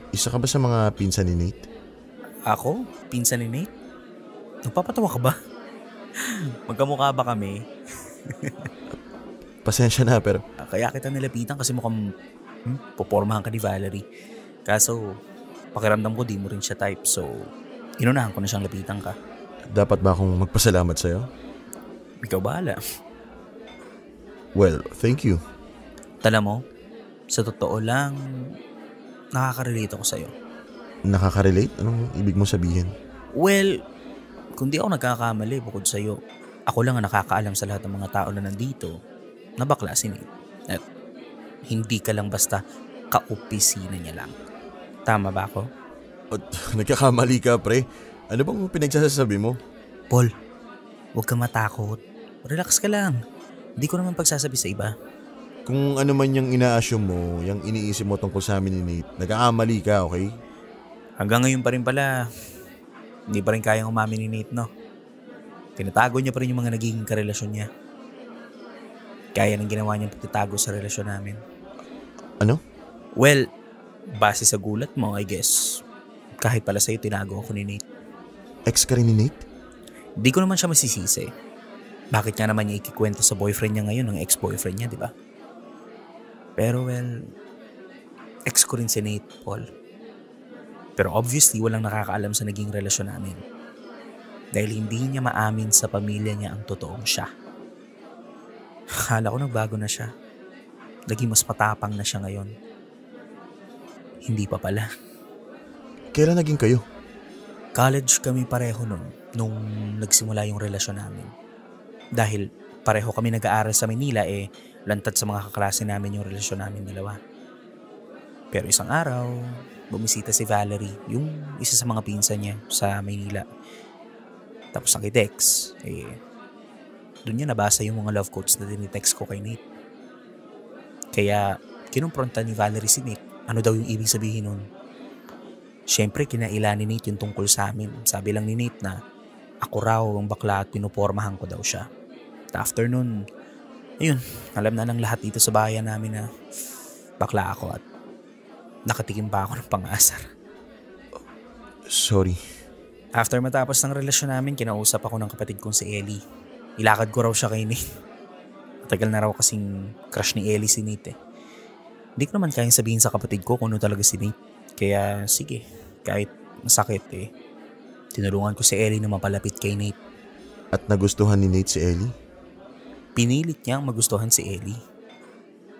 Isa ka ba sa mga pinsan ni Nate? Ako? Pinsan ni Nate? Nagpapatawa ka ba? Magkamukha ba kami? Pasensya na pero Kaya kita nilapitan kasi mukhang popormahan ka ni Valerie. Kaso, pakiramdam ko di mo rin siya type. So, inunahan ko na siyang lapitan ka. dapat ba akong magpasalamat sa'yo? Ikaw bahala. Well, thank you. Tala mo, sa totoo lang, nakaka-relate ako sa'yo. Nakaka-relate? Anong ibig mong sabihin? Well, kung di ako nagkakamali bukod sa'yo, ako lang ang nakakaalam sa lahat ng mga tao na nandito na bakla si Nate. At hindi ka lang basta kaopisina niya lang. Tama ba ako? Nagkakamali ka, pre. Ano bang pinagsasabi mo? Paul, huwag kang matakot. Relax ka lang. Hindi ko naman pagsasabi sa iba. Kung ano man yung ina-assume mo, yung iniisip mo tungkol sa amin ni Nate, nagkakamali ka, okay? Hanggang ngayon pa rin pala, hindi pa rin kayang umamin ni Nate, no? Tinatago niya pa rin yung mga nagiging karelasyon niya. Kaya ng ginawa niyang pagtatago sa relasyon namin. Ano? Well, base sa gulat mo, I guess, kahit pala sa'yo tinago ako ni Nate. Ex ka rin ni Nate? Di ko naman siya masisisi. Bakit nga naman niya ikikwento sa boyfriend niya ngayon ng ex-boyfriend niya, di ba? Pero well, ex ko rin si Nate, Paul. Pero obviously, walang nakakaalam sa naging relasyon namin. Dahil hindi niya maamin sa pamilya niya ang totoong siya. Akala ko nagbago na siya. Naging mas matapang na siya ngayon. Hindi pa pala. Kailan naging kayo? College kami pareho nung nagsimula yung relasyon namin. Dahil pareho kami nag-aaral sa Manila, lantad sa mga kaklase namin yung relasyon namin dalawa. Pero isang araw, bumisita si Valerie, yung isa sa mga pinsan niya sa Manila. Tapos nakitext, doon niya nabasa yung mga love quotes na dinitext ko kay Nate. Kaya kinumpronta ni Valerie si Nate, ano daw yung ibig sabihin nun. Siyempre, kinaila ni Nate yung tungkol sa amin. Sabi lang ni Nate na ako raw ang bakla at pinupormahan ko daw siya. At after nun, ayun, alam na ng lahat dito sa bayan namin na bakla ako at nakatikim pa ako ng pang-asar. Sorry. After matapos ng relasyon namin, kinausap ako ng kapatid kong si Ellie. Ilakad ko raw siya kay Nate. Matagal na raw kasing crush ni Ellie si Nate. Hindi ko naman kayang sabihin sa kapatid ko kung ano talaga si Nate. Kaya sige, kahit masakit tinulungan ko si Ellie na mapalapit kay Nate. At nagustuhan ni Nate si Ellie? Pinilit niyang magustuhan si Ellie.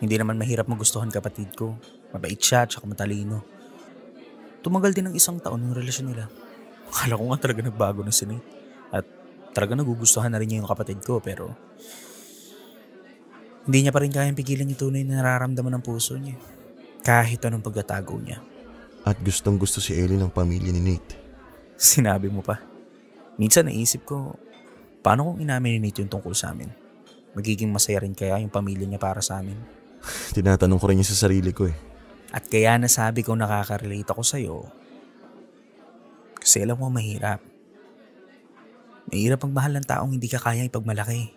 Hindi naman mahirap magustuhan kapatid ko. Mabait siya at saka matalino. Tumagal din ng 1 taon ng relasyon nila. Akala ko nga talaga nagbago na si Nate. At talaga nagugustuhan na rin niya yung kapatid ko, pero hindi niya pa rin kayang pigilan yung tunay na nararamdaman ng puso niya. Kahit anong pagtatago niya. At gustong gusto si Ellie ng pamilya ni Nate. Sinabi mo pa. Minsan naisip ko, paano kung inamin ni Nate yung tungkol sa amin? Magiging masaya rin kaya yung pamilya niya para sa amin? Tinatanong ko rin niya sa sarili ko . At kaya nasabi ko nakaka-relate ako sa'yo. Kasi alam mo mahirap. Mahirap ang mahal ng taong hindi ka kaya ipagmalaki.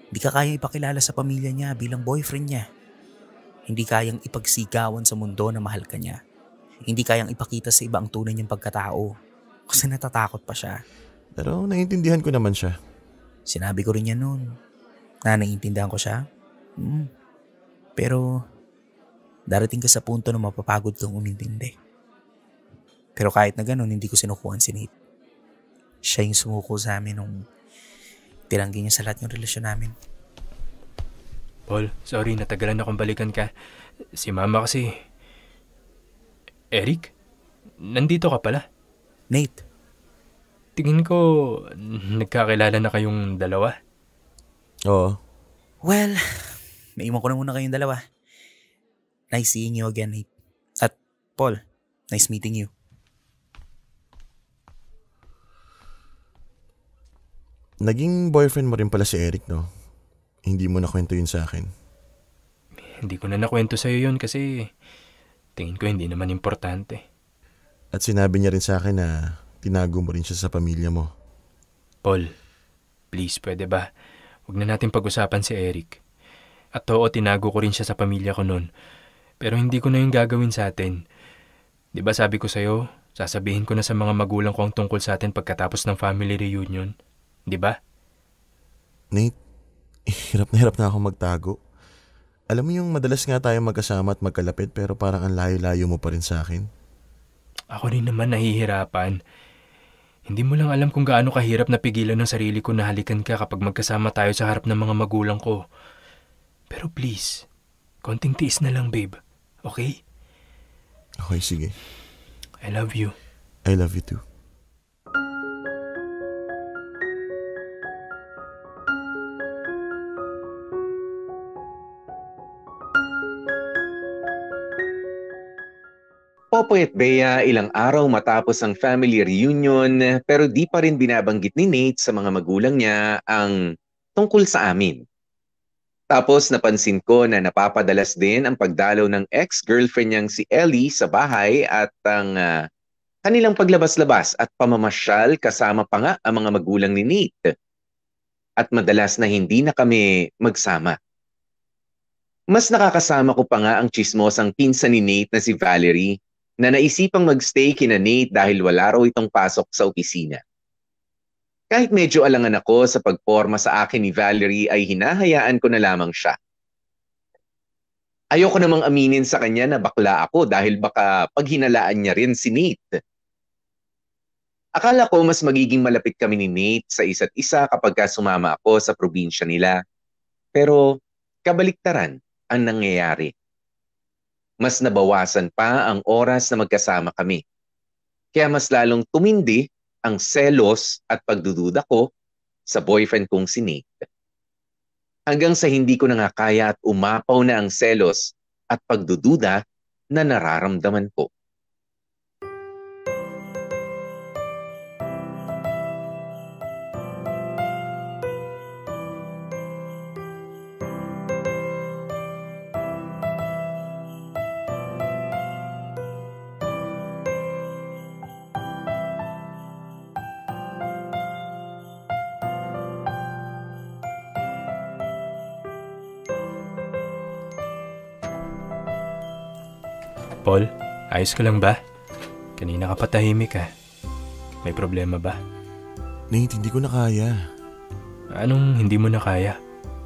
Hindi ka kaya ipakilala sa pamilya niya bilang boyfriend niya. Hindi kayang ipagsigawan sa mundo na mahal ka niya. Hindi kayang ipakita sa iba ang tunay niyang pagkatao. Kasi natatakot pa siya. Pero naiintindihan ko naman siya. Sinabi ko rin yan noon. Na naiintindihan ko siya. Pero darating ka sa punto na mapapagod kang umintindi. Pero kahit na ganun, hindi ko sinukuhan si Nate. Siya yung sumuko sa amin nung tinanggi niya sa lahat yung relasyon namin. Paul, sorry, natagalan akong balikan ka. Si Mama kasi... Eric? Nandito ka pala? Nate. Tingin ko, nagkakilala na kayong dalawa. Oo. Well, naiwan ko na muna kayong dalawa. Nice seeing you again, Nate. At Paul, nice meeting you. Naging boyfriend mo rin pala si Eric, no? Hindi mo nakwento yun sa akin. Hindi ko na nakwento sa'yo yun kasi tingin ko hindi naman importante. At sinabi niya rin sa akin na tinago mo rin siya sa pamilya mo. Paul, please, pwede ba? Huwag na natin pag-usapan si Eric. At oo, tinago ko rin siya sa pamilya ko noon. Pero hindi ko na yung gagawin sa atin. Di ba sabi ko sa'yo, sasabihin ko na sa mga magulang ko ang tungkol sa atin pagkatapos ng family reunion. Di ba? Nate, hirap na ako magtago. Alam mo yung madalas nga tayo magkasama at magkalapit pero parang ang layo-layo mo pa rin sa akin. Ako rin naman nahihirapan. Hindi mo lang alam kung gaano kahirap na pigilan ng sarili ko na halikan ka kapag magkasama tayo sa harap ng mga magulang ko. Pero please, konting tiis na lang, babe. Okay? Okay, sige. I love you. I love you too. Popoy at Bea, ilang araw matapos ang family reunion pero di pa rin binabanggit ni Nate sa mga magulang niya ang tungkol sa amin. Tapos napansin ko na napapadalas din ang pagdalaw ng ex-girlfriend niyang si Ellie sa bahay at ang kanilang paglabas-labas at pamamasyal kasama pa nga ang mga magulang ni Nate. At madalas na hindi na kami magsama. Mas nakakasama ko pa nga ang chismosang pinsan ni Nate na si Valerie na naisipang magstay kina Nate dahil wala raw itong pasok sa opisina. Kahit medyo alangan ako sa pagporma sa akin ni Valerie ay hinahayaan ko na lamang siya. Ayoko namang aminin sa kanya na bakla ako dahil baka paghinalaan niya rin si Nate. Akala ko mas magiging malapit kami ni Nate sa isa't isa kapag sumama ako sa probinsya nila. Pero kabaliktaran ang nangyayari. Mas nabawasan pa ang oras na magkasama kami. Kaya mas lalong tumindi ang selos at pagdududa ko sa boyfriend kong si Nate. Hanggang sa hindi ko na nga kaya at umapaw na ang selos at pagdududa na nararamdaman ko. Paul, ayos ka lang ba? Kanina ka patahimik ah. May problema ba? Nate, hindi ko na kaya. Anong hindi mo na kaya?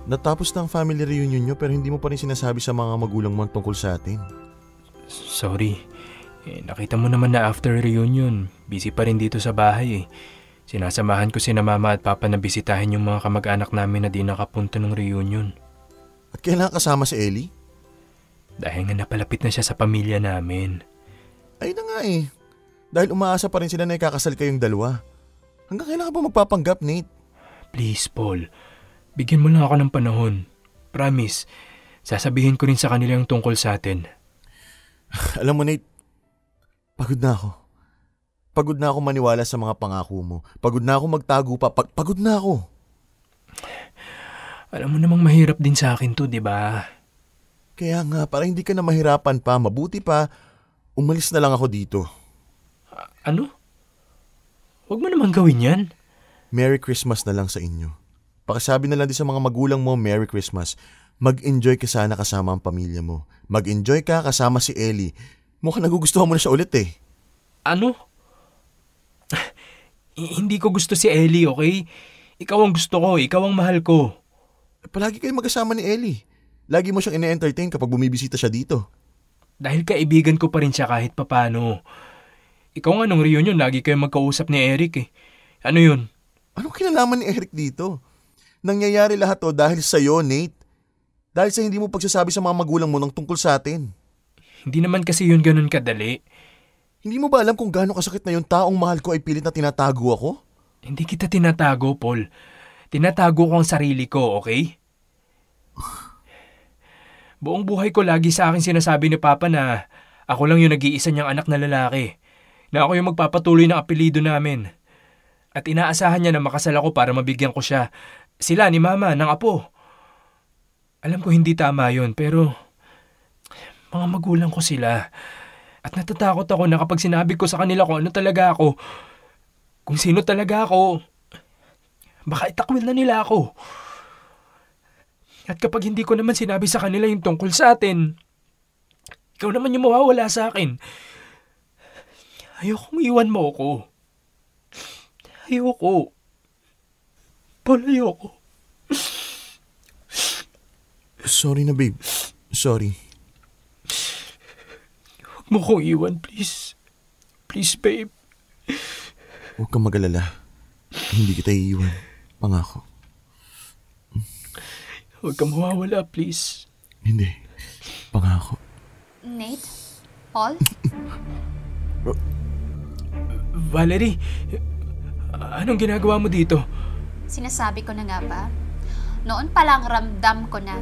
Natapos na ang family reunion nyo pero hindi mo pa rin sinasabi sa mga magulang mo tungkol sa atin. Sorry. Nakita mo naman na after reunion, busy pa rin dito sa bahay eh. Sinasamahan ko sina mama at papa na bisitahin yung mga kamag-anak namin na di nakapunta ng reunion. At kailan kasama si Ellie? Dahil nga napalapit na siya sa pamilya namin. Ay na nga eh. Dahil umaasa pa rin sila na ikakasal kayong dalawa. Hanggang kailan ka ba magpapanggap, Nate? Please, Paul. Bigyan mo lang ako ng panahon. Promise. Sasabihin ko rin sa kanila yung tungkol sa atin. Alam mo, Nate, pagod na ako. Pagod na ako maniwala sa mga pangako mo. Pagod na ako magtago pa. Pagod na ako. Alam mo namang mahirap din sa akin to, di ba? Kaya nga, para hindi ka na mahirapan pa, mabuti pa, umalis na lang ako dito. Ano? Huwag mo naman gawin yan. Merry Christmas na lang sa inyo. Pakisabi na lang din sa mga magulang mo, Merry Christmas. Mag-enjoy ka sana kasama ang pamilya mo. Mag-enjoy ka kasama si Ellie. Mukhang nagugustuhan mo na siya ulit eh. Ano? Hindi ko gusto si Ellie, okay? Ikaw ang gusto ko, ikaw ang mahal ko. Palagi kayo magkasama ni Ellie. Lagi mo siyang ine-entertain kapag bumibisita siya dito. Dahil kaibigan ko pa rin siya kahit papano. Ikaw nga nung reunion, lagi kayo magkausap ni Eric eh. Ano yun? Anong kinalaman ni Eric dito? Nangyayari lahat to dahil sa'yo, Nate. Dahil sa hindi mo pagsasabi sa mga magulang mo ng tungkol sa atin. Hindi naman kasi yun ganun kadali. Hindi mo ba alam kung gaano kasakit na yung taong mahal ko ay pilit na tinatago ako? Hindi kita tinatago, Paul. Tinatago ko ang sarili ko, okay? Buong buhay ko lagi sa akin sinasabi ni Papa na ako lang yung nag-iisa niyang anak na lalaki. Na ako yung magpapatuloy ng apelido namin. At inaasahan niya na makasal ako para mabigyan ko siya. Sila ni Mama, ng apo. Alam ko hindi tama yun, pero mga magulang ko sila. At natatakot ako na kapag sinabi ko sa kanila kung ano talaga ako, kung sino talaga ako, baka itakwil na nila ako. At kapag hindi ko naman sinabi sa kanila yung tungkol sa atin, ikaw naman yung mawawala sa akin. Ayokong iwan mo ako. Ayoko. Paul, ayoko. Sorry na, babe. Sorry. Huwag mo kong iwan, please. Please, babe. Huwag kang mag-alala. Hindi kita iiwan. Pangako. Huwag kang mawawala, please. Hindi. Pangako. Nate? Paul? Valerie, anong ginagawa mo dito? Sinasabi ko na nga ba? Noon pa lang ramdam ko na.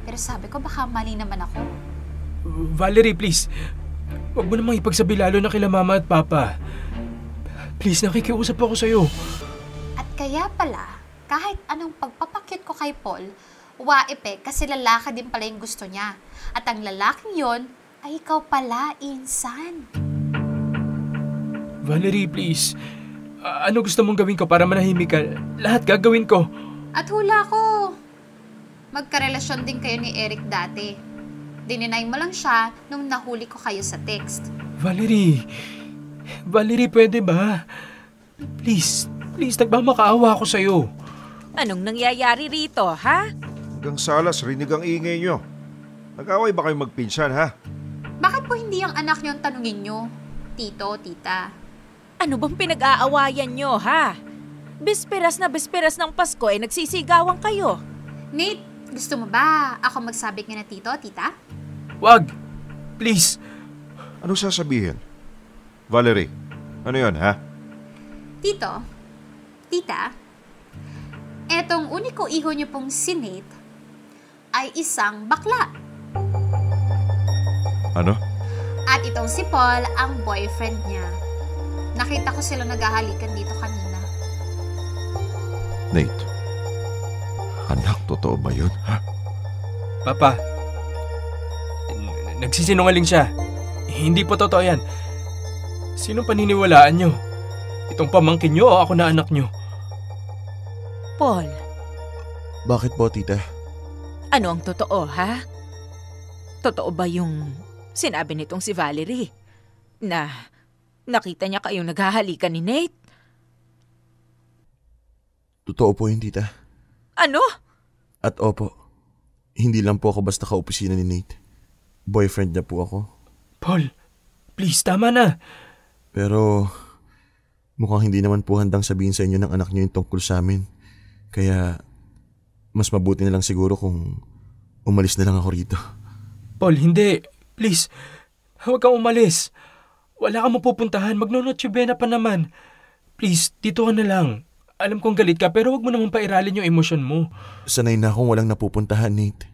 Pero sabi ko baka mali naman ako. Valerie, please. Huwag mo namang ipagsabi lalo na kila Mama at Papa. Please, nakikiusap ako sa'yo. At kaya pala, kahit anong pagpapakyut ko kay Paul, waipe kasi lalaki din pala yung gusto niya. At ang lalaking yon ay ikaw pala, Insan. Valerie, please. Ano gusto mong gawin ko para manahimik ka? Lahat gagawin ko. At hula ko. Magkarelasyon din kayo ni Eric dati. Dininay mo lang siya nung nahuli ko kayo sa text. Valerie, pwede ba? Please, nagmamakaawa ako sa'yo. Anong nangyayari rito, ha? Hanggang salas, rinig ang ingay nyo. Nag-away ba kayo magpinsan, ha? Bakit po hindi ang anak niyo ang tanungin niyo? Tito, tita. Ano bang pinag-aawayan nyo, ha? Bisperas ng Pasko ay nagsisigawan kayo. Nate, gusto mo ba ako magsabit nga na tito, tita? Wag! Please! Ano sasabihin? Valerie, ano yon, ha? Tito, tita, etong uniko iho niyo pong si Nate ay isang bakla. Ano? At itong si Paul ang boyfriend niya. Nakita ko sila naghahalikan dito kanina. Nate, anak, totoo ba yun, ha? Papa, nagsisinungaling siya. Hindi po totoo yan. Sinong paniniwalaan nyo? Itong pamangkin nyo o ako na anak nyo? Paul, Bakit po, tita? ano ang totoo, ha? Totoo ba yung sinabi nitong si Valerie na nakita niya kayong naghahalikan ni Nate? Totoo po yun, tita. Ano? At opo, hindi lang po ako basta kaopisina ni Nate. Boyfriend niya po ako. Paul, please, tama na. Pero mukhang hindi naman po handang sabihin sa inyo ng anak niyo yung tungkol sa amin. Kaya mas mabuti na lang siguro kung umalis na lang ako rito. Paul, hindi. Please, huwag kang umalis. Wala kang mapupuntahan. Magno-Noche Buena pa naman. Please, dito ka na lang. Alam kong galit ka pero huwag mo naman pairalin yung emosyon mo. Sanay na akong walang napupuntahan, Nate.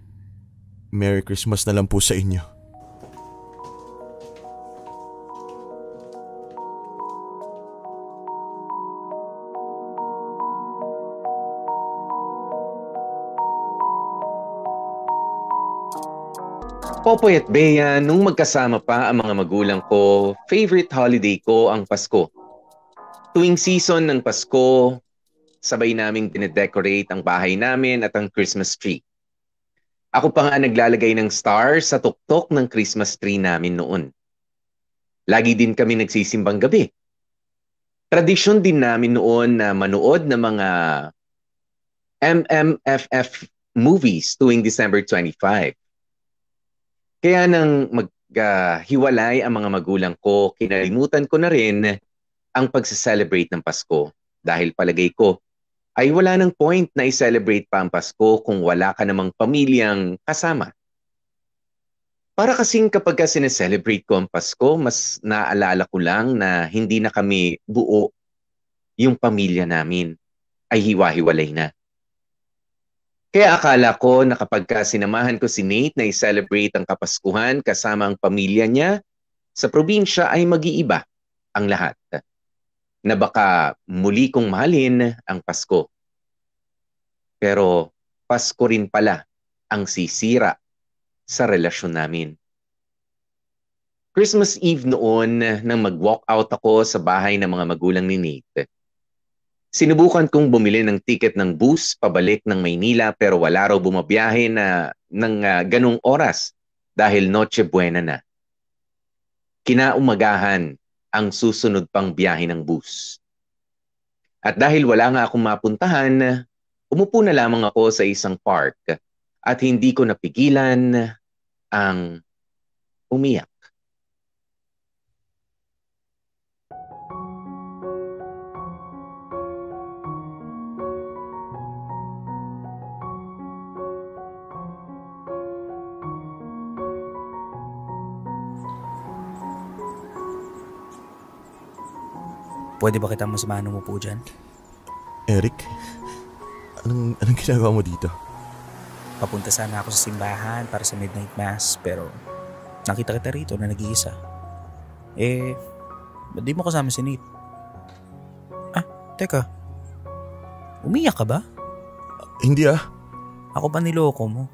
Merry Christmas na lang po sa inyo. Popoy at Bea, nung magkasama pa ang mga magulang ko, favorite holiday ko ang Pasko. Tuwing season ng Pasko, sabay naming dinedecorate ang bahay namin at ang Christmas tree. Ako pa nga naglalagay ng star sa tuktok ng Christmas tree namin noon. Lagi din kami nagsisimbang gabi. Tradisyon din namin noon na manood ng mga MMFF movies tuwing December 25. Kaya nang maghiwalay ang mga magulang ko, kinalimutan ko na rin ang pagse-celebrate ng Pasko. Dahil palagay ko, ay wala nang point na i-celebrate pa ang Pasko kung wala ka namang pamilyang kasama. Para kasing kapag ka sineselebrate ko ang Pasko, mas naalala ko lang na hindi na kami buo. Yung pamilya namin ay hiwa-hiwalay na. Kaya akala ko na kapag sinamahan ko si Nate na i-celebrate ang Kapaskuhan kasama ang pamilya niya, sa probinsya ay mag-iiba ang lahat. Na baka muli kong mahalin ang Pasko. Pero Pasko rin pala ang sisira sa relasyon namin. Christmas Eve noon nang mag-walk out ako sa bahay ng mga magulang ni Nate. Sinubukan kong bumili ng ticket ng bus pabalik ng Maynila pero wala raw bumabiyahe ng ganung oras dahil Noche Buena na. Kinaumagahan ang susunod pang biyahe ng bus. At dahil wala nga akong mapuntahan, umupo na lamang ako sa isang park at hindi ko napigilan ang umiyak. Pwede ba kitang masamahan mo po dyan? Eric, anong ginagawa mo dito? Papunta sana ako sa simbahan para sa midnight mass pero nakita kita rito na nag-iisa. Ba't di mo kasama si Nate? Teka. Umiyak ka ba? Hindi Ako pa niloko mo.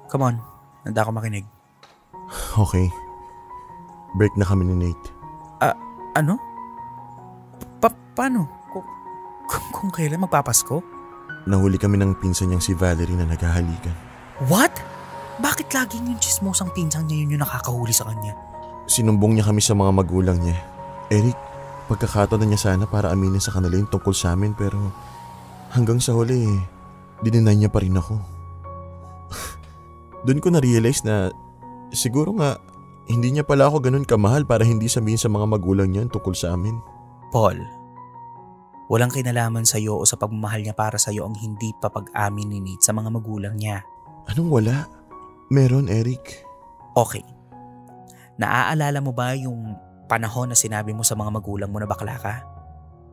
Come on, handa ako makinig. Okay. Break na kami ni Nate. Ano? Paano? Kung kailan magpapasko? Nahuli kami ng pinsan niyang si Valerie na naghahalikan. What? Bakit laging yung chismosang pinsan niya yun yung nakakahuli sa kanya? Sinumbong niya kami sa mga magulang niya. Eric, pagkakataon na niya sana para aminin sa kanila yung tungkol sa amin pero hanggang sa huli, dininay niya pa rin ako. Doon ko na-realize na siguro nga hindi niya pala ako ganun kamahal para hindi sabihin sa mga magulang niya tungkol sa amin. Paul, walang kinalaman sa'yo o sa pagmamahal niya para sa'yo ang hindi papag-amin ni Nate sa mga magulang niya. Anong wala? Meron, Eric. Okay. Naaalala mo ba yung panahon na sinabi mo sa mga magulang mo na bakla ka?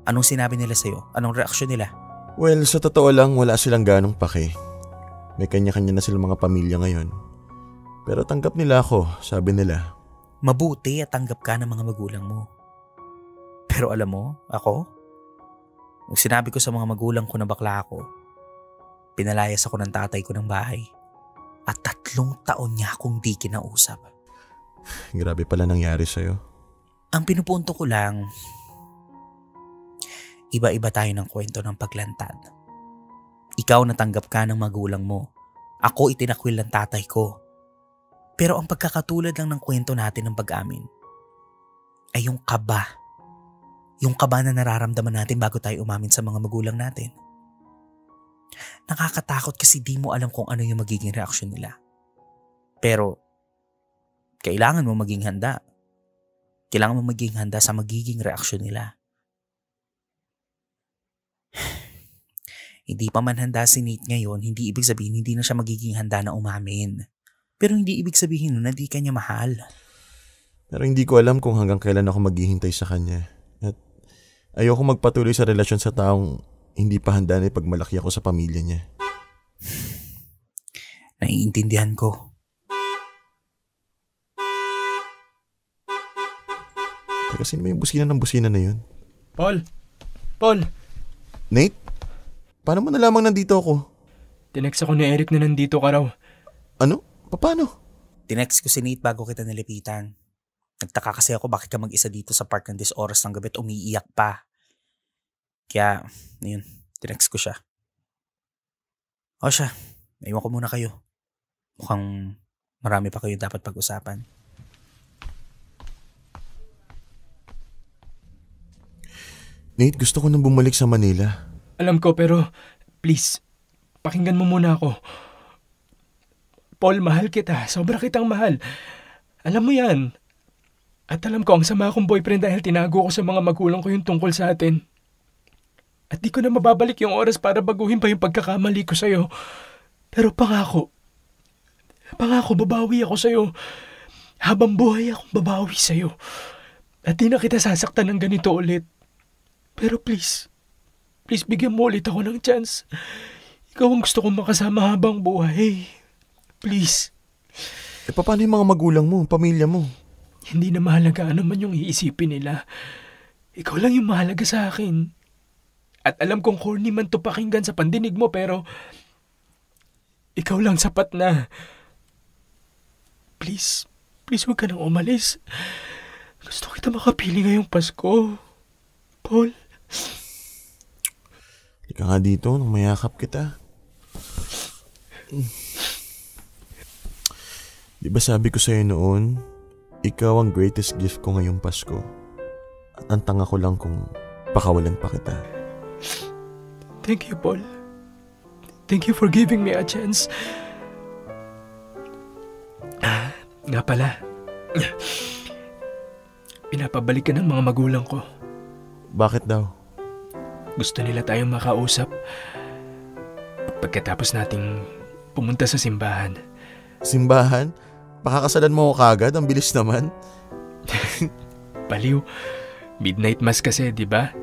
Anong sinabi nila sa'yo? Anong reaksyon nila? Well, sa totoo lang, wala silang ganong pake. May kanya-kanya na silang mga pamilya ngayon. Pero tanggap nila ako, sabi nila. Mabuti at tanggap ka ng mga magulang mo. Pero alam mo, ako? Nung sinabi ko sa mga magulang ko na bakla ako, pinalayas ako ng tatay ko ng bahay. At 3 taon niya akong di kinausap. Grabe pala nangyari sa'yo. Ang pinupunto ko lang, iba-iba tayo ng kwento ng paglantad. Ikaw natanggap ka ng magulang mo. Ako itinakwil ng tatay ko. Pero ang pagkakatulad lang ng kwento natin ng pag-amin ay yung kaba. Yung kaba na nararamdaman natin bago tayo umamin sa mga magulang natin. Nakakatakot kasi di mo alam kung ano yung magiging reaksyon nila. Pero, kailangan mo maging handa. Kailangan mo maging handa sa magiging reaksyon nila. Hindi pa man handa si Nate ngayon, hindi ibig sabihin hindi na siya magiging handa na umamin. Pero hindi ibig sabihin na di ka niya mahal. Pero hindi ko alam kung hanggang kailan ako maghihintay sa kanya. At ayoko magpatuloy sa relasyon sa taong hindi pa handa na ipagmalaki ako sa pamilya niya. Naiintindihan ko. Teka, sino ba yung busina na yun? Paul! Nate? Paano mo nalamang nandito ako? Tinext ako ni Eric na nandito ka raw. Ano? Paano? Tinext ko si Nate bago kita nilipitan. Nagtaka kasi ako bakit ka mag-isa dito sa park ng oras ng gabi at umiiyak pa. Kaya, yun, tinext ko siya. O siya, naiwan ko muna kayo. Mukhang marami pa kayo dapat pag-usapan. Nate, gusto ko nang bumalik sa Manila. Alam ko pero please, pakinggan mo muna ako. Paul, mahal kita. Sobra kitang mahal. Alam mo yan. At alam ko ang sama akong boyfriend dahil tinago ko sa mga magulang ko yung tungkol sa atin. At di ko na mababalik yung oras para baguhin pa yung pagkakamali ko sa'yo. Pero pangako babawi ako sa'yo. Habang buhay akong babawi sa'yo. At di na kita sasaktan ng ganito ulit. Pero please bigyan mo ulit ako ng chance. Ikaw ang gusto kong makasama habang buhay. Please. Paano yung mga magulang mo, pamilya mo? Hindi na mahalaga ano man yung iisipin nila. Ikaw lang yung mahalaga sa akin. At alam kong corny man to pakinggan sa pandinig mo pero ikaw lang sapat na. Please huwag ka nang umalis. Gusto kita makapili ngayong Pasko. Paul. Ika nga dito nung mayakap kita. Di ba sabi ko sa'yo noon, ikaw ang greatest gift ko ngayong Pasko. At ang tanga ko lang kung pakawalan pa kita. Thank you, Paul. Thank you for giving me a chance. Nga pala, pinapabalik ka ng mga magulang ko. Bakit daw? Gusto nila tayong makausap pagkatapos nating pumunta sa simbahan. Simbahan? Pakakasalan mo ako kagad? Ang bilis naman. Baliw. Midnight mass kasi, di ba?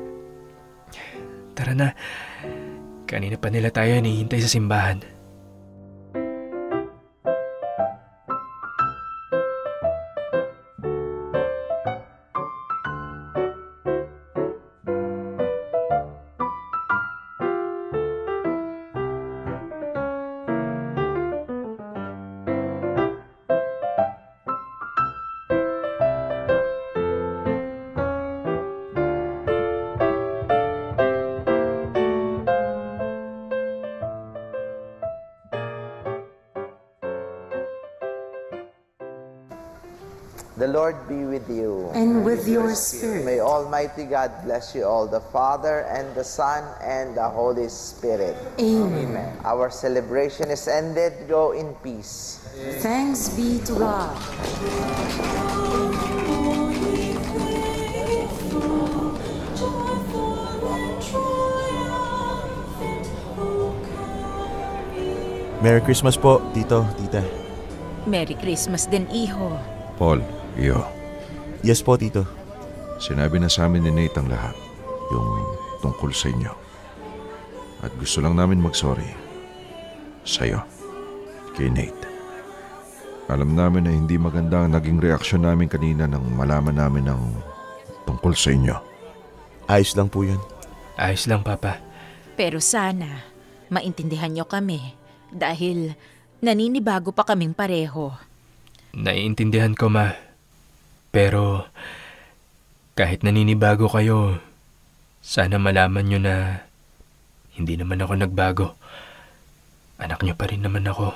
Tara na. Kanina pa nila tayo hinihintay sa simbahan. The Lord be with you. And with your spirit. May Almighty God bless you all, the Father, and the Son, and the Holy Spirit. Amen. Our celebration is ended. Go in peace. Thanks be to God. Merry Christmas po, Tito, Tita. Merry Christmas din, iho. Paul, iyo. Yes po, Tito. Sinabi na sa amin ni Nate ang lahat. Yung tungkol sa inyo. At gusto lang namin mag-sorry. Sa'yo. Kay Nate. Alam namin na hindi maganda ang naging reaksyon namin kanina nang malaman namin ang tungkol sa inyo. Ayos lang po yun. Ayos lang, Papa. Pero sana, maintindihan nyo kami. Dahil naninibago pa kaming pareho. Naiintindihan ko, Ma. Pero kahit naninibago kayo, sana malaman nyo na hindi naman ako nagbago. Anak nyo pa rin naman ako.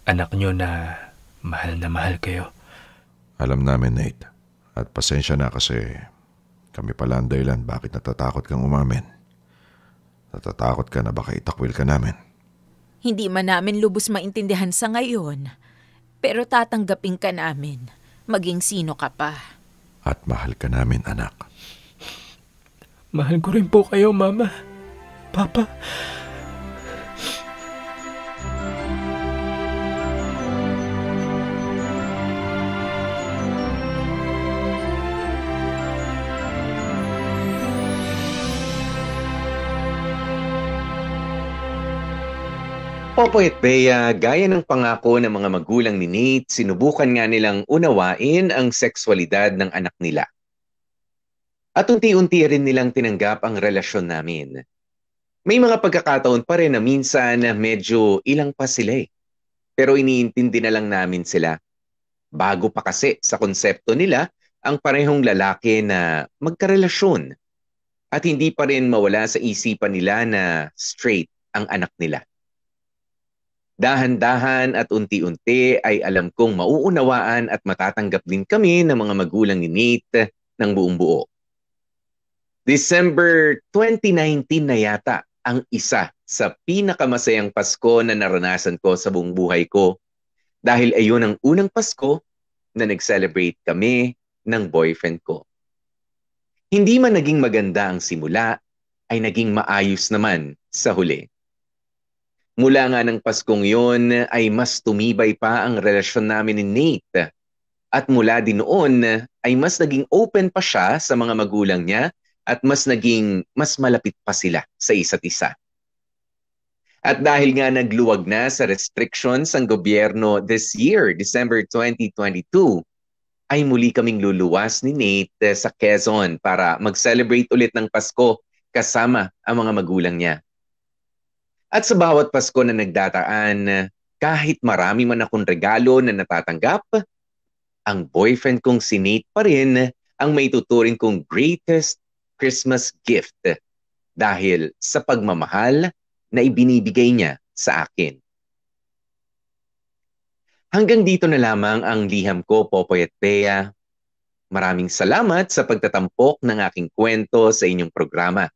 Anak nyo na mahal kayo. Alam namin, Nate. At pasensya na kasi kami pala ang dahilan bakit natatakot kang umamin. Natatakot ka na baka itakwil ka namin. Hindi man namin lubos maintindihan sa ngayon. Pero tatanggapin ka namin, maging sino ka pa. At mahal ka namin, anak. Mahal ko rin po kayo, Mama. Papa. Popoy at Bea, gaya ng pangako ng mga magulang ni Nate, sinubukan nga nilang unawain ang sexualidad ng anak nila. At unti-unti rin nilang tinanggap ang relasyon namin. May mga pagkakataon pa rin na minsan medyo ilang pa sila eh. Pero iniintindi na lang namin sila Bago pa kasi sa konsepto nila ang parehong lalaki na magkarelasyon at hindi pa rin mawala sa isipan nila na straight ang anak nila. Dahan-dahan at unti-unti ay alam kong mauunawaan at matatanggap din kami ng mga magulang ni Nate ng buong buo. December 2019 na yata ang isa sa pinakamasayang Pasko na naranasan ko sa buong buhay ko dahil ayun ang unang Pasko na nag-celebrate kami ng boyfriend ko. Hindi man naging maganda ang simula, ay naging maayos naman sa huli. Mula nga ng Paskong yun ay mas tumibay pa ang relasyon namin ni Nate. At mula din noon ay mas naging open pa siya sa mga magulang niya at mas malapit pa sila sa isa't isa. At dahil nga nagluwag na sa restrictions ang gobyerno this year, December 2022, ay muli kaming luluwas ni Nate sa Quezon para mag-celebrate ulit ng Pasko kasama ang mga magulang niya. At sa bawat Pasko na nagdataan, kahit marami man akong regalo na natatanggap, ang boyfriend kong si Nate pa rin ang may tuturing kong greatest Christmas gift dahil sa pagmamahal na ibinibigay niya sa akin. Hanggang dito na lamang ang liham ko, Popoy at Bea. Maraming salamat sa pagtatampok ng aking kwento sa inyong programa.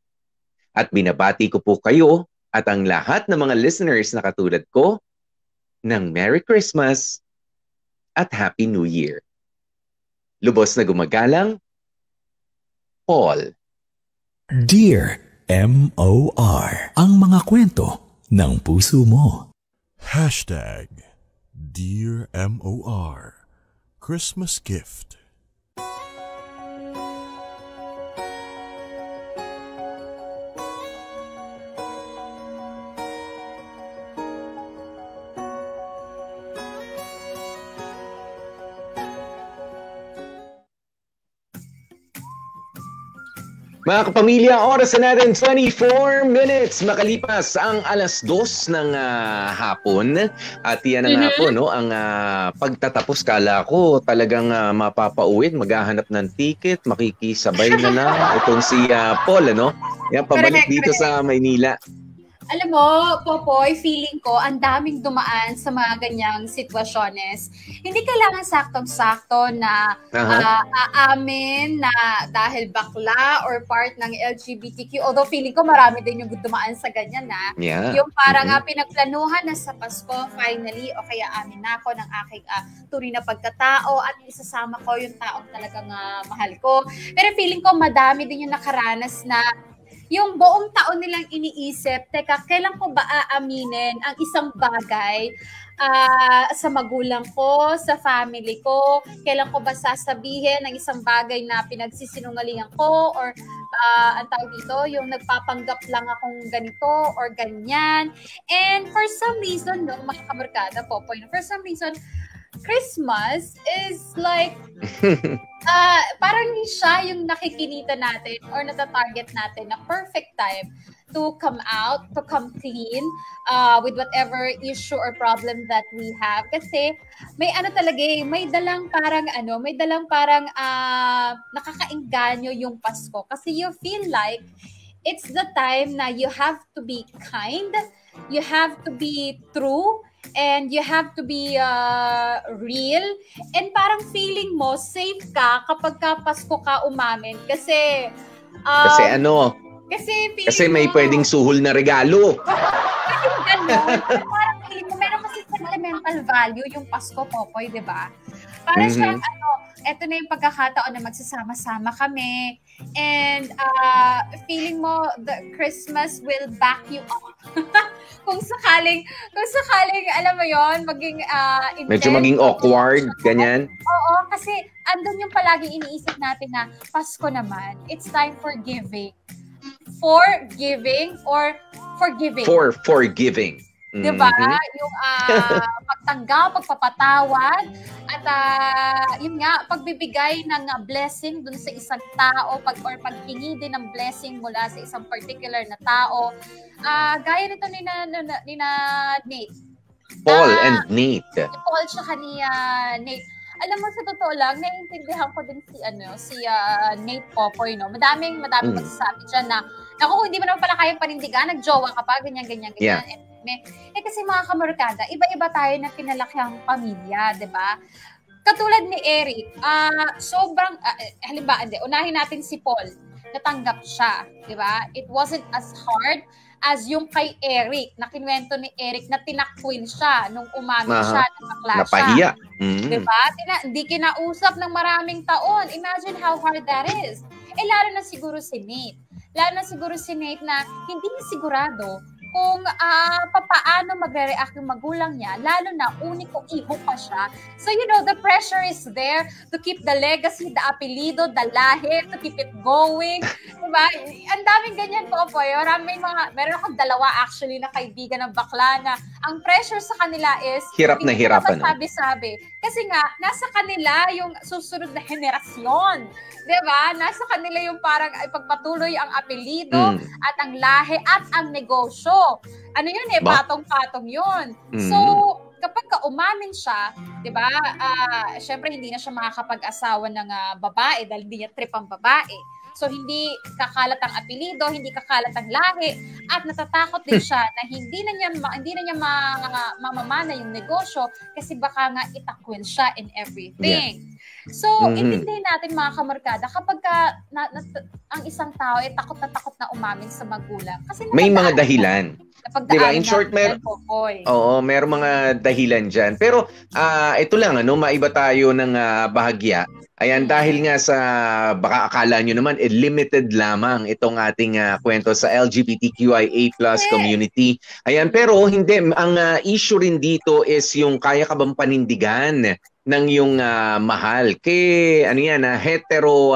At binabati ko po kayo at ang lahat ng mga listeners na katulad ko ng Merry Christmas at Happy New Year. Lubos na gumagalang, Paul. Dear M.O.R. Ang mga kwento ng puso mo. Dear M.O.R. Christmas Gift. Mga kapamilya, oras na natin 24 minutes makalipas ang alas 2 ng hapon. At yan ang hapon, no? Ang pagtatapos, kala ko talagang mapapauwin, maghahanap ng ticket, makikisabay na lang. Itong si Paul, ano? Yan, pabalik dito sa Maynila. Alam mo, Popoy, feeling ko ang daming dumaan sa mga ganyang sitwasyones. Hindi kailangan saktong-sakto na aamin na dahil bakla or part ng LGBTQ. Although feeling ko marami din yung dumaan sa ganyan na. Yeah. Yung parang pinagplanuhan na sa Pasko, finally, o kaya amin na ako ng aking tunay na pagkatao at isasama ko yung taong talagang mahal ko. Pero feeling ko madami din yung nakaranas na yung buong taon nilang iniisip, teka, kailan ko ba aaminin ang isang bagay sa magulang ko, sa family ko? Kailan ko ba sasabihin ang isang bagay na pinagsisinungalingan ko? Or ang tawag dito, yung nagpapanggap lang akong ganito or ganyan. And for some reason, no, mga kabarkada po, for some reason, Christmas is like parang siya yung nakikinita natin or natatarget natin na perfect time to come out, to come clean with whatever issue or problem that we have. Kasi may talaga may dalang parang nakakaengganyo yung Pasko. Kasi you feel like it's the time na you have to be kind, you have to be true, and you have to be real. And parang feeling mo, safe ka kapag Pasko ka umamin. Kasi Kasi may pwedeng suhol na regalo. Kasi gano'n. Parang feeling mo, meron kasi sentimental value yung Pasko, Popoy, di ba? Parang siyang eto na yung pagkakataon na magsasama-sama kami. And feeling mo, the Christmas will back you up. kung sakaling, alam mo yon maging medyo maging awkward, ganyan. Oo, kasi andun yung palaging iniisip natin na Pasko naman, it's time for giving. Forgiving or forgiving. For forgiving. Diba? Yung pagtanggap, pagpapatawad, at yun nga, pagbibigay ng blessing dun sa isang tao, or paghingi din ng blessing mula sa isang particular na tao. Gaya nito ni Nate. Paul and Nate. Paul tsaka ni Nate. alam mo, sa totoo lang, naiintindihan ko din si Nate Popoy, no? Madaming magsasabi dyan na, naku, hindi mo naman pala kayang panindigan, nagjowa ka pa, ganyan. Yeah. Kasi mga kamarkada, iba-iba tayo na pinalakiang pamilya, di ba? Katulad ni Eric, sobrang, halimbawa, unahin natin si Paul, natanggap siya, di ba? It wasn't as hard as yung kay Eric, na kinwento ni Eric na tinakwil siya nung umamin siya, nakakla siya. Napahiya. Diba? Hindi kinausap ng maraming taon. Imagine how hard that is. Lalo na siguro si Nate. Na hindi niya sigurado kung papaano magre-react yung magulang niya, lalo na uniko iho pa siya. So, the pressure is there to keep the legacy, the apelido, the lahi, to keep it going. Diba? Ang daming ganyan po. Meron akong dalawa actually na kaibigan ng bakla na ang pressure sa kanila is hirap na hirap. Sabi-sabi. Kasi nga, nasa kanila yung susunod na henerasyon. Diba? Nasa kanila yung parang ipagpatuloy ang apelido at ang lahi at ang negosyo. Ano yun patong-patong yun. So, kapag umamin siya, di ba, syempre hindi na siya makakapag-asawa ng babae dahil hindi niya trip ang babae. So, hindi kakalat ang apelido, hindi kakalat ang lahi, at natatakot din siya na hindi na niya mamamana yung negosyo kasi baka nga itakwil siya in everything. Yeah. So, intindihin natin mga kamarkada, kapag ang isang tao ay takot na umamin sa magulang. Kasi may mga dahilan. Diba? In short, meron mga dahilan dyan. Pero, ito lang, maiba tayo ng bahagya. Ayan, dahil nga sa, baka akala nyo naman, limited lamang itong ating kwento sa LGBTQIA+ community. Ayan, pero hindi, ang issue rin dito is yung kaya ka bang panindigan ng yung mahal. Hetero,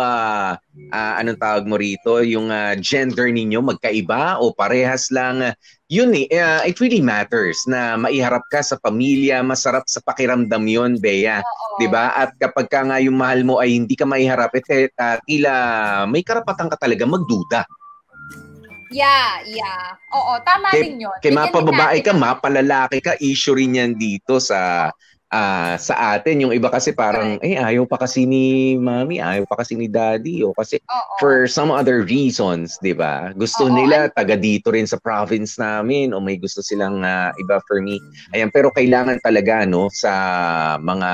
anong tawag mo rito, yung gender ninyo magkaiba o parehas lang. Yun it really matters na maiharap ka sa pamilya, masarap sa pakiramdam yun, Bea. Diba? At kapag ka nga yung mahal mo ay hindi ka maiharap, tila may karapatan ka talaga magduda. Yeah. Oo, tama din yun. Kaya mapababae ka, mapalalaki ka, issue rin yan dito sa atin. Yung iba kasi parang ayaw pa kasi ni mami, ayaw pa kasi ni daddy, o kasi for some other reasons, di ba? Gusto nila taga dito rin sa province namin, o may gusto silang iba for me. Ayan, pero kailangan talaga sa mga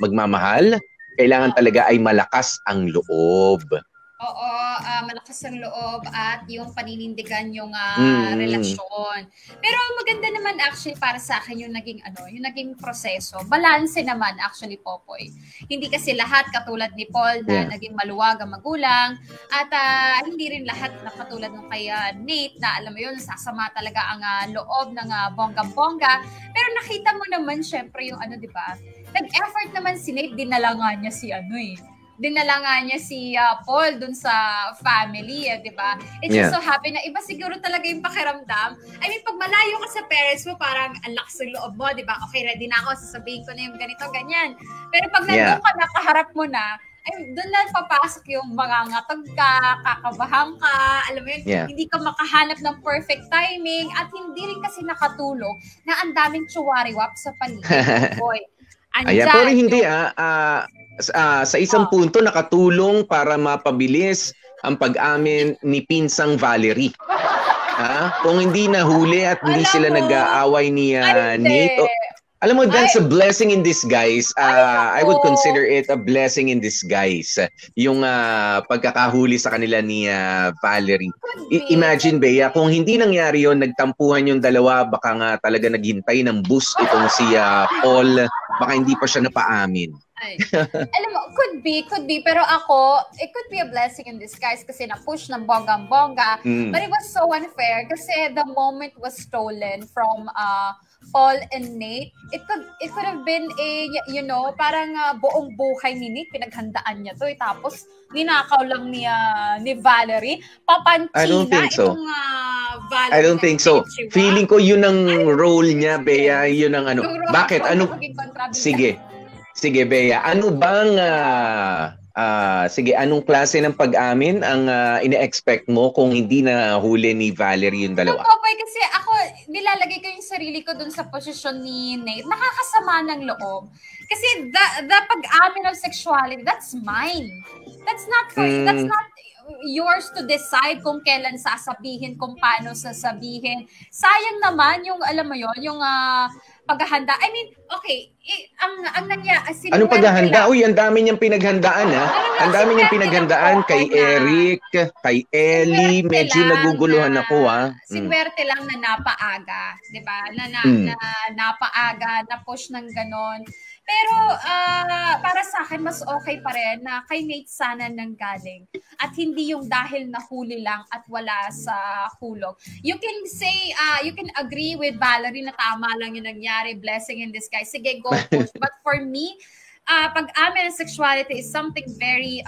magmamahal, kailangan talaga ay malakas ang loob. Oo, malakas ang loob at yung paninindigan yung relasyon. Pero maganda naman actually para sa akin yung naging proseso. Balanse naman actually, Popoy. Hindi kasi lahat katulad ni Paul na naging maluwag ang magulang at hindi rin lahat na katulad ng kay Nate na alam mo yun, sasama talaga ang loob ng bongga-bongga. Pero nakita mo naman syempre yung di ba? Nag-effort naman si Nate, dinalangan niya si Paul dun sa family, di ba? It's just so happy na iba siguro talaga yung pakiramdam. I mean, pag malayo ka sa parents mo, parang ang lakas ng loob mo, di ba? Okay, ready na ako, sasabihin ko na yung ganito, ganyan. Pero pag nandun ka, nakaharap mo na, ay, doon na papasok yung mga ngatag ka, kakabahan ka, alam mo yun, hindi ka makahanap ng perfect timing at hindi rin kasi nakatulong na ang daming tsuwariwap sa paligid. Boy, pero hindi sa isang punto nakatulong para mapabilis ang pag-amin ni Pinsang Valerie. Kung hindi nahuli at hindi sila nag-aaway ni Nate. Alam mo, that's a blessing in disguise. I would consider it a blessing in disguise. Yung pagkakahuli sa kanila ni Valerie. Imagine, Bea, kung hindi nangyari yon, nagtampuhan yung dalawa, baka nga talaga naghintay ng bus itong si Paul. Baka hindi pa siya napaamin. Alam mo, could be, pero ako, it could be a blessing in disguise kasi na-push ng bonggang-bongga. But it was so unfair kasi the moment was stolen from Paul and Nate. It could have been parang buong buhay ni Nate, pinaghandaan niya to. Tapos, ninakaw lang ni Valerie. Papanchina itong Valerie. I don't think so. Feeling ko yun ang role niya, Bea. Yun ang Bakit? Sige, Bea. Ano bang, anong klase ng pag-amin ang ine-expect mo kung hindi na huli ni Valerie yung dalawa? Popoy, kasi ako, nilalagay ko yung sarili ko dun sa posisyon ni Nate, nakakasama ng loob. Kasi the pag-amin of sexuality, that's mine. That's not for you. That's not yours to decide kung kailan sasabihin, kung paano sasabihin. Sayang naman yung, alam mo yon, yung paghahanda. I mean, okay, ang nangyari... Anong paghahanda? Uy, ang dami niyang pinaghandaan, ha? Ang dami niyang pinaghandaan kay Eric, kay Ellie. Medyo naguguluhan ako, ha? Sinwerte lang na napaaga, di ba? Na napaaga, na-push ng ganon. Pero para sa akin, mas okay pa rin na kay Nate sana nanggaling. At hindi yung dahil nahuli lang at wala sa hulog. You can say, you can agree with Valerie na tama lang yung nangyari, blessing in disguise. Sige, go push. But for me, pag-amin ng sexuality is something very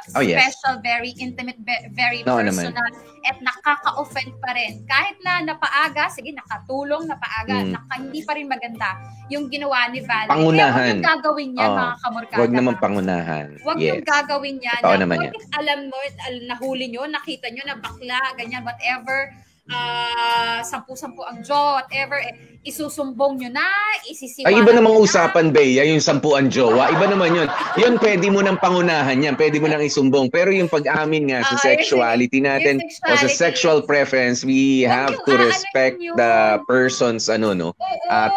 special, very intimate, very personal, at nakaka-offend pa rin. Kahit na napaaga, sige, nakatulong, napaaga, hindi pa rin maganda yung ginawa ni Valerie. Pangunahan. Kaya huwag yung gagawin yan, mga kamorkada. Huwag naman pangunahan. Huwag yung gagawin yan. Bakit alam mo, nahuli nyo, nakita nyo na bakla, ganyan, whatever, 10 ang jowa, whatever, isusumbong nyo na, isisiwanan. Ay, iba namang usapan, Bea, yung 10 jowa. Iba naman yun. Yun, pwede mo nang pangunahan yan. Pwede mo nang isumbong. Pero yung pag-amin nga sa sexuality natin, o sa sexual preference, we have to respect the person's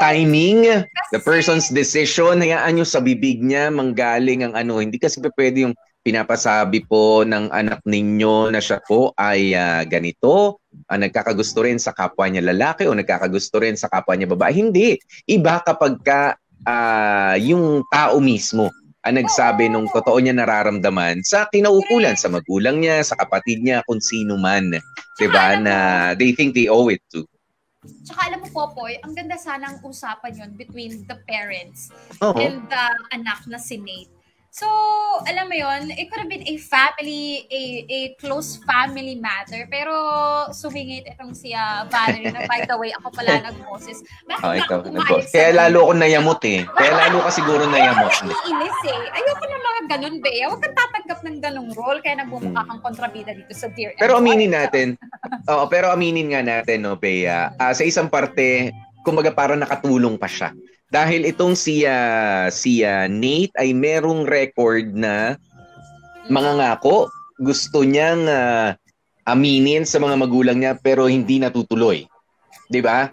timing, the person's decision. Hayaan nyo sa bibig niya manggaling ang Hindi kasi pwede yung pinapasabi po ng anak ninyo na siya po ay ganito, nagkakagusto rin sa kapwa niya lalaki o nagkakagusto rin sa kapwa niya babae. Hindi. Iba kapag yung tao mismo ang nagsabi nung totoo niya nararamdaman sa kinaukulan, sa magulang niya, sa kapatid niya, kung sino man. Diba? Na they think they owe it to. Tsaka alam mo, Popoy, ang ganda sanang usapan yun between the parents and the anak na si Nate. So, alam mo yon, it could have been a family, a close family matter. Pero sumingit itong si Valerie na, by the way, ako pala nag-boses. Bakit ako umayos? Kaya lalo ko nayamot eh. Kaya lalo ka siguro nayamot. Iinis eh. Ayoko na mga ganun, Bea. Huwag kang tatanggap ng ganung role kaya nagbumukha kang kontrabida dito sa Dear Pero aminin natin, pero aminin nga natin, no, Bea, sa isang parte, kumbaga parang nakatulong pa siya. Dahil itong si Nate ay merong record na mangangako, gusto niyang aminin sa mga magulang niya pero hindi natutuloy. 'Di ba?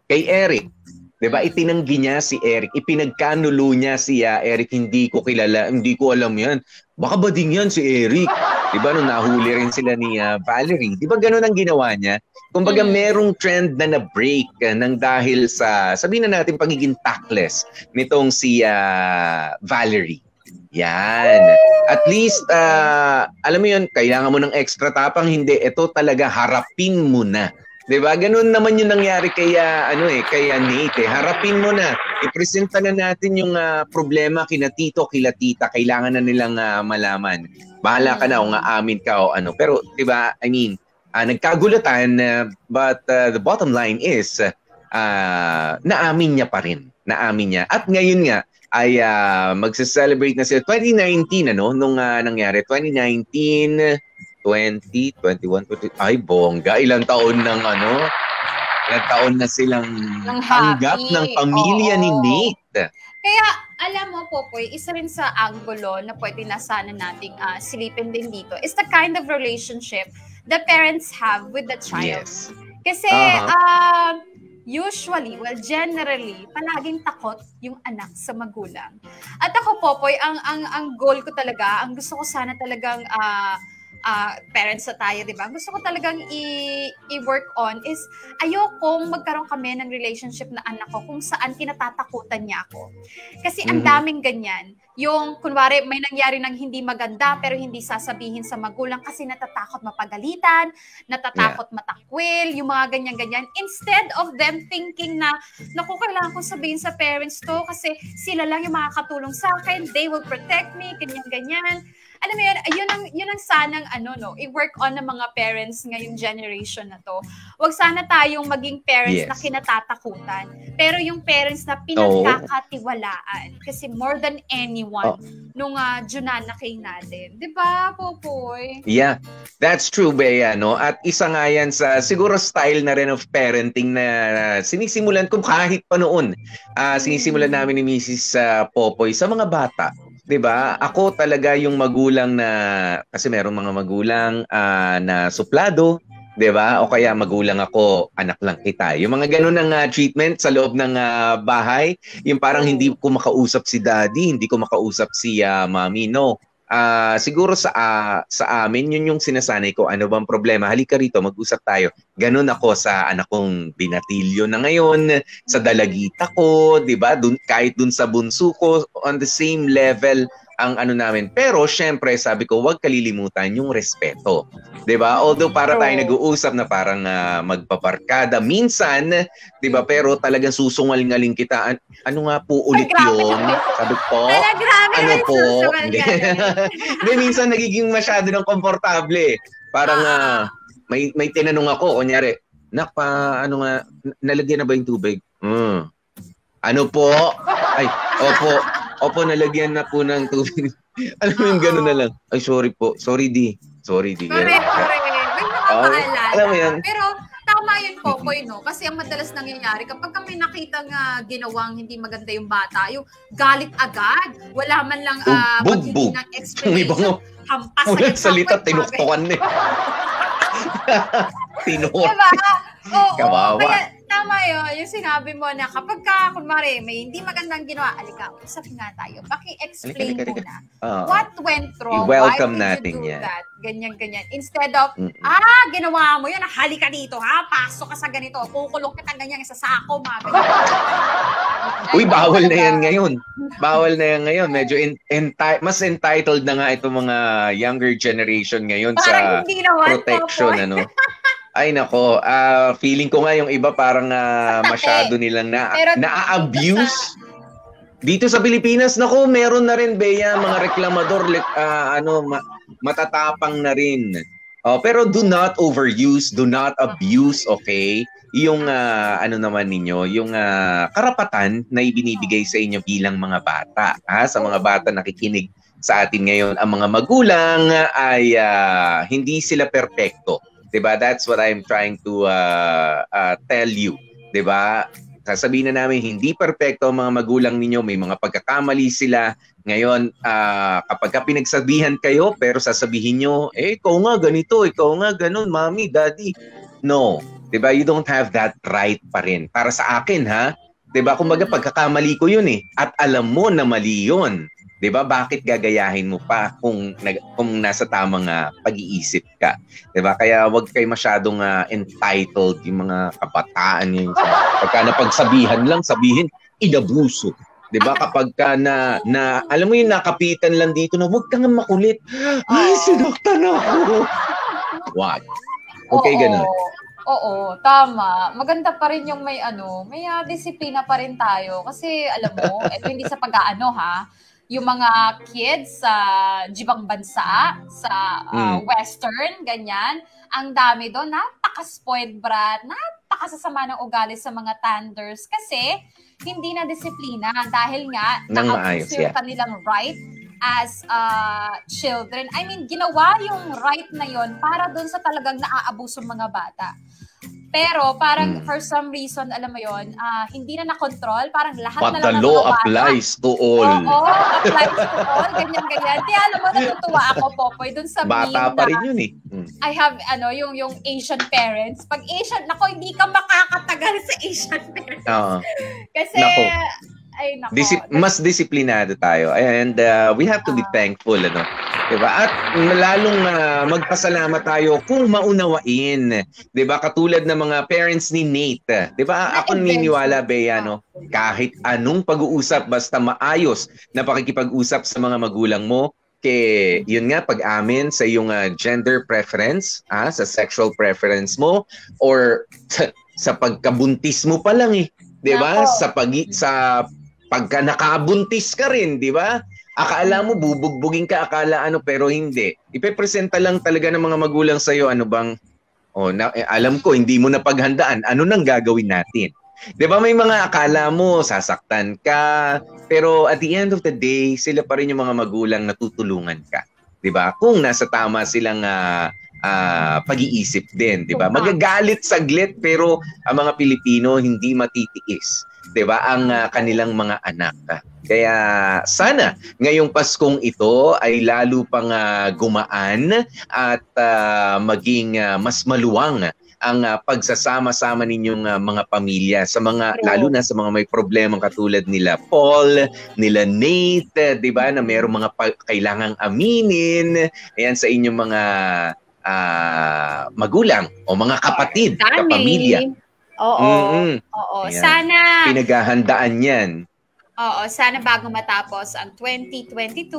Kay Eric, 'di ba? Itinanggi niya si Eric, ipinagkanulo niya si Eric, hindi ko kilala, hindi ko alam 'yan. Baka bading 'yan si Eric. 'Di ba nung nahuli rin sila ni Valerie? 'Di ba ganoon ang ginawa niya? Kumbaga merong trend na na-break nang dahil sa, sabihin na natin, pagiging tactless nitong si Valerie. Yan. At least, alam mo yun, kailangan mo ng extra tapang. Hindi, ito talaga, harapin mo na. Diba? Ganun naman yung nangyari kay Nate. Harapin mo na. Ipresenta na natin yung problema kina tito, kila tita. Kailangan na nilang malaman. Bahala ka na o amin ka o ano. Pero, diba, I mean, nagkagulatan, but the bottom line is, naamin niya pa rin. Naamin niya. At ngayon nga, ay magse-celebrate na sila. 2019, nung nangyari. 2019, 20, 21, 20, ay bongga. Ilang taon na silang tanggap ng pamilya ni Nate. Kaya, alam mo, Popoy, isa rin sa angulo na pwede na sana nating silipin din dito is the kind of relationship the parents have with the child. Yes. Kasi, usually, generally, palaging takot yung anak sa magulang. At ako, Popoy, ang goal ko talaga, ang gusto ko sana talagang parents na tayo, di ba? Gusto ko talagang i-work on is ayokong magkaroon kami ng relationship na anak ko kung saan kinatatakutan niya ako. Kasi ang daming ganyan. Yung, kunwari, may nangyari ng hindi maganda pero hindi sasabihin sa magulang kasi natatakot mapagalitan, natatakot matakwil, yung mga ganyan-ganyan. Instead of them thinking na, naku, kailangan ko sabihin sa parents to kasi sila lang yung makakatulong sa akin, they will protect me, ganyan-ganyan. alam mo yun ang sanang i-work on ng mga parents ngayong generation na to. Wag sana tayong maging parents na kinatatakutan. Pero yung parents na pinagkakatiwalaan. Kasi more than anyone, nung Junanakay natin. Diba, Popoy? Yeah, that's true, Bea, no? At isa nga yan sa siguro style na rin of parenting na sinisimulan ko kahit pa noon. Sinisimulan namin ni Mrs. Popoy sa mga bata. 'Di ba? Ako talaga yung magulang na kasi merong mga magulang na suplado, 'di ba? O kaya magulang ako, anak lang kita. Yung mga ganun ng treatment sa loob ng bahay, yung parang hindi ko makausap si daddy, hindi ko makausap si mommy, no. Siguro sa amin yun yung sinasanay ko, ano bang problema, halika rito, mag-usap tayo. Ganun ako sa anak kong binatilyo na ngayon, sa dalagita ko, 'di ba? Kahit dun sa bunso ko, on the same level ang namin. Pero syempre, sabi ko, huwag kalilimutan yung respeto. 'Di ba? Although para tayo nag-uusap na parang magpaparkada minsan, 'di ba? Pero talagang susungal-ngaling kita. Ano nga po ulit 'yon? Sabi ko, ano po? Hindi, minsan nagiging masyado ng komportable. Parang may tinanong ako, kunyari, nak pa, nalagyan na ba yung tubig? Ano po? Ay, opo, nalagyan na po ng tubig. Alam mo yung gano'n na lang. Ay, sorry po. Sorry, di. Correct. May nakakaalala. Alam mo yan. Pero tama yun, Popoy, no? Kasi ang madalas nangyayari, kapag may nakitang ginawang hindi maganda yung bata, yung galit agad, wala man lang magiging ng explanation. Hampas ulit salita, tinuktukan na. Tinuktukan. Diba? Oo. Kawawa. Kaya, tama yun, yung sinabi mo na kapag kunwari, may hindi magandang ginawa, alika, usap nga tayo. Paki-explain mo na. What went wrong? I-welcome Why natin did you do yan. that? Ganyan. Instead of, ginawa mo yun, halika dito, pasok ka sa ganito, kukulong kita ganyan, sa sako, mga ganyan. Uy, bawal na yan ngayon. Bawal na yan ngayon. Medyo mas entitled na nga itong mga younger generation ngayon sa protection, Ay nako, feeling ko nga yung iba parang masyado nilang na-abuse. Dito sa Pilipinas, nako, meron na rin, Bea, mga reklamador, matatapang na rin. Pero do not overuse, do not abuse, okay? Yung naman ninyo, yung karapatan na ibinibigay sa inyo bilang mga bata. Sa mga bata nakikinig sa atin ngayon, ang mga magulang ay hindi sila perpekto. 'Di ba? That's what I'm trying to tell you. 'Di ba? Sasabihin na namin hindi perpekto ang mga magulang ninyo, may mga pagkakamali sila. Ngayon, kapag pinagsabihan kayo pero sasabihin nyo, ikaw nga ganito, ikaw nga ganun, mommy, daddy. No. 'Di ba? You don't have that right pa rin. Para sa akin, ha? 'Di ba? Kumbaga pagkakamali ko 'yun at alam mo na mali 'yun. 'Di ba? Bakit gagayahin mo pa kung nasa tamang pag-iisip ka? 'Di ba? Kaya wag kayo masyadong entitled yung mga kabataan ngayon. Pagka napagsabihan lang, sabihin inabuso. 'Di ba? Kapag ka na alam mo yung nakapitan lang dito na wag kang makulit. Ay, sinaktan ako. Wag. Okay, ganun. Oo, tama. Maganda pa rin yung may disiplina pa rin tayo. Kasi alam mo, ito hindi sa pag-aano yung mga kids sa ibang bansa, sa western, ganyan, ang dami doon, napaka-spoiled brat, napakasasama ng ugali sa mga tanders kasi hindi na disiplina dahil nga na-abuse yung kanilang right as children. I mean, ginawa yung right na yon para doon sa talagang naaabuso mga bata. Pero parang for some reason, alam mo yon, hindi na nakontrol, parang lahat But na lang the law applies to all. Oo, applies to all, ganyan. Kaya alam mo, natutuwa ako, Popoy, dun sa bata pa rin yun I have, yung Asian parents. Pag Asian, nako, hindi ka makakatagal sa Asian parents. Kasi, ay, nako. Mas disiplinado tayo. And we have to be thankful, Diba? At lalong magpasalamat tayo kung maunawain. Diba? Katulad ng mga parents ni Nate. Diba? Ako naniniwala, Bea, kahit anong pag-uusap, basta maayos na pakikipag-usap sa mga magulang mo, yun nga, pag-amin sa iyong gender preference, sa sexual preference mo, or sa pagkabuntis mo pa lang Diba? Sa pagka nakabuntis ka rin, di ba? Akala mo bubugbugin ka, akala ano, pero hindi. Ipepresenta lang talaga ng mga magulang sa'yo, ano bang, alam ko, hindi mo napaghandaan, ano nang gagawin natin? 'Di ba may mga akala mo, sasaktan ka, pero at the end of the day, sila pa rin yung mga magulang na tutulungan ka. 'Di ba? Kung nasa tama silang pag-iisip din, 'di ba? Magagalit saglit, pero ang mga Pilipino hindi matitiis. 'Di ba? Ang kanilang mga anak. Kaya sana ngayong Paskong ito ay lalo pang gumaan at maging mas maluwang ang pagsasama-sama ninyong mga pamilya sa mga lalo na sa mga may problemang katulad nila Paul, nila Nate, 'di ba, na mayroong mga kailangang aminin, ayan sa inyong mga magulang o mga kapatid, kapamilya. Oo. Ayan. Sana pinaghahandaan 'yan. Oo, sana bago matapos ang 2022,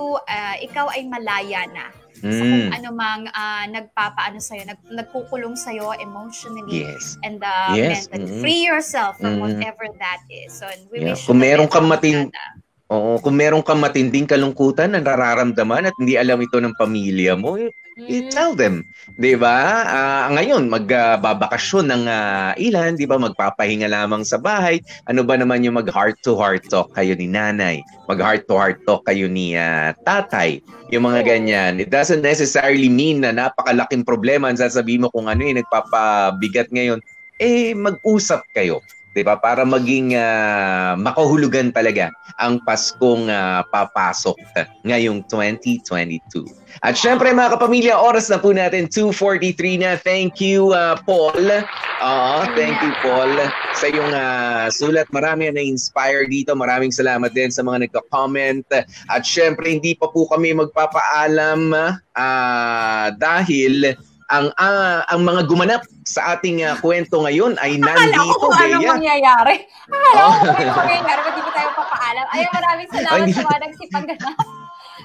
ikaw ay malaya na sa kung ano mang nagpapaano sa'yo, nagkukulong sa'yo emotionally and mentally. Free yourself from whatever that is. So, we wish kung meron kang matinding kalungkutan na nararamdaman at hindi alam ito ng pamilya mo, tell them. 'Di ba? Ngayon, magbabakasyon ng ilan, 'di ba? Magpapahinga lamang sa bahay. Ano ba naman yung mag-heart-to-heart talk kayo ni nanay? Mag-heart-to-heart talk kayo ni tatay? Yung mga ganyan. It doesn't necessarily mean na napakalaking problema ang sasabihin mo kung ano yung nagpapabigat ngayon. Mag-usap kayo. Diba? Para maging makahulugan talaga ang Paskong papasok ngayong 2022. At syempre mga kapamilya, oras na po natin, 2:43 na. Thank you, Paul. Thank you, Paul, sa iyong sulat. Marami na inspire dito. Maraming salamat din sa mga nagka-comment. At syempre, hindi pa po kami magpapaalam dahil ang mga gumanap sa ating kwento ngayon ay nandito. Akala ko kung anong mangyayari. Ba't di ba tayo papaalam? Ayun, maraming salamat sa mga nagsipaganap.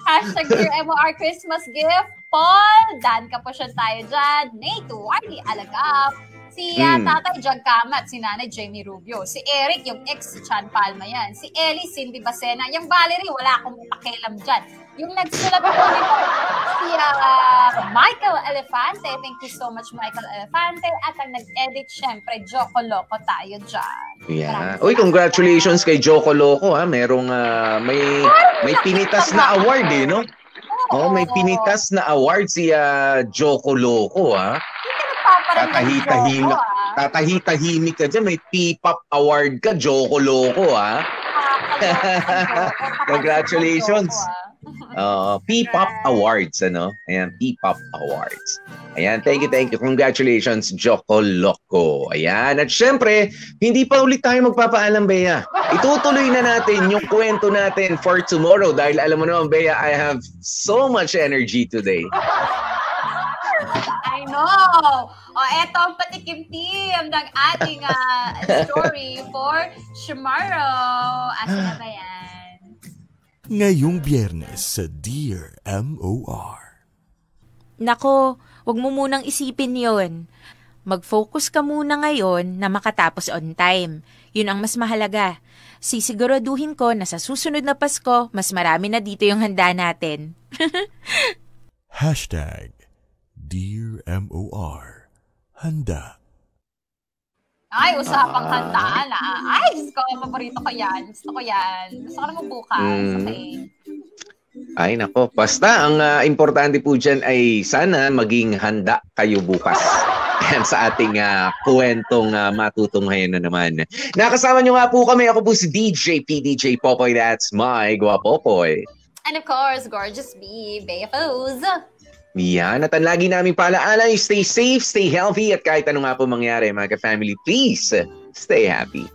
#DearMOR Christmas gift. Paul, Dan Kaposyon tayo dyan. Nate, Wiley Alagap. Si Tatay Jug Kamat, si Nanay Jamie Rubio. Si Eric, yung ex si Chan Palma yan. Si Ellie, Cindy Bacena. Yung Valerie, wala akong pakialam dyan. Yung nagsulat po nito, si Michael Elefante. Thank you so much, Michael Elefante. At ang nag-edit, syempre, Joko Loco tayo dyan. Yeah. Uy, congratulations kay Joko Loco. Merong may pinitas na award no? May pinitas na award si Joko Loco. Tatahitahimik ka dyan. May P-pop award ka, Joko Loco Congratulations. P-pop awards, Ayan, P-pop awards. Ayan, thank you. Congratulations, Joko Loco. Ayan, at syempre, hindi pa ulit tayo magpapaalam, Bea. Itutuloy na natin yung kwento natin for tomorrow dahil alam mo naman, Bea, I have so much energy today. I know. Eto ang patikim-tim ng ating story for tomorrow. Asa na ba yan? Ngayong Biyernes sa Dear MOR. Nako, wag mo munang isipin yon. Mag-focus ka muna ngayon na makatapos on time. Yun ang mas mahalaga. Sisiguraduhin ko na sa susunod na Pasko, mas marami na dito yung handa natin. Dear MOR. Handa. Ay, usapang handaan Ay, Diyos ko, paborito ko yan. Gusto ko yan. Gusto ko naman bukas. Okay. Ay, nako. Basta, ang importante po dyan ay sana maging handa kayo bukas. Yan sa ating kwentong matutunghayan na naman. Nakasama nyo nga po kami. Ako po si DJ PDJ Popoy. That's my Guapopoy. And of course, Gorgeous Bea Foz. Yan, at ang lagi namin paalaala, stay safe, stay healthy, at kahit ano nga po mangyari, mga ka-family, please, stay happy.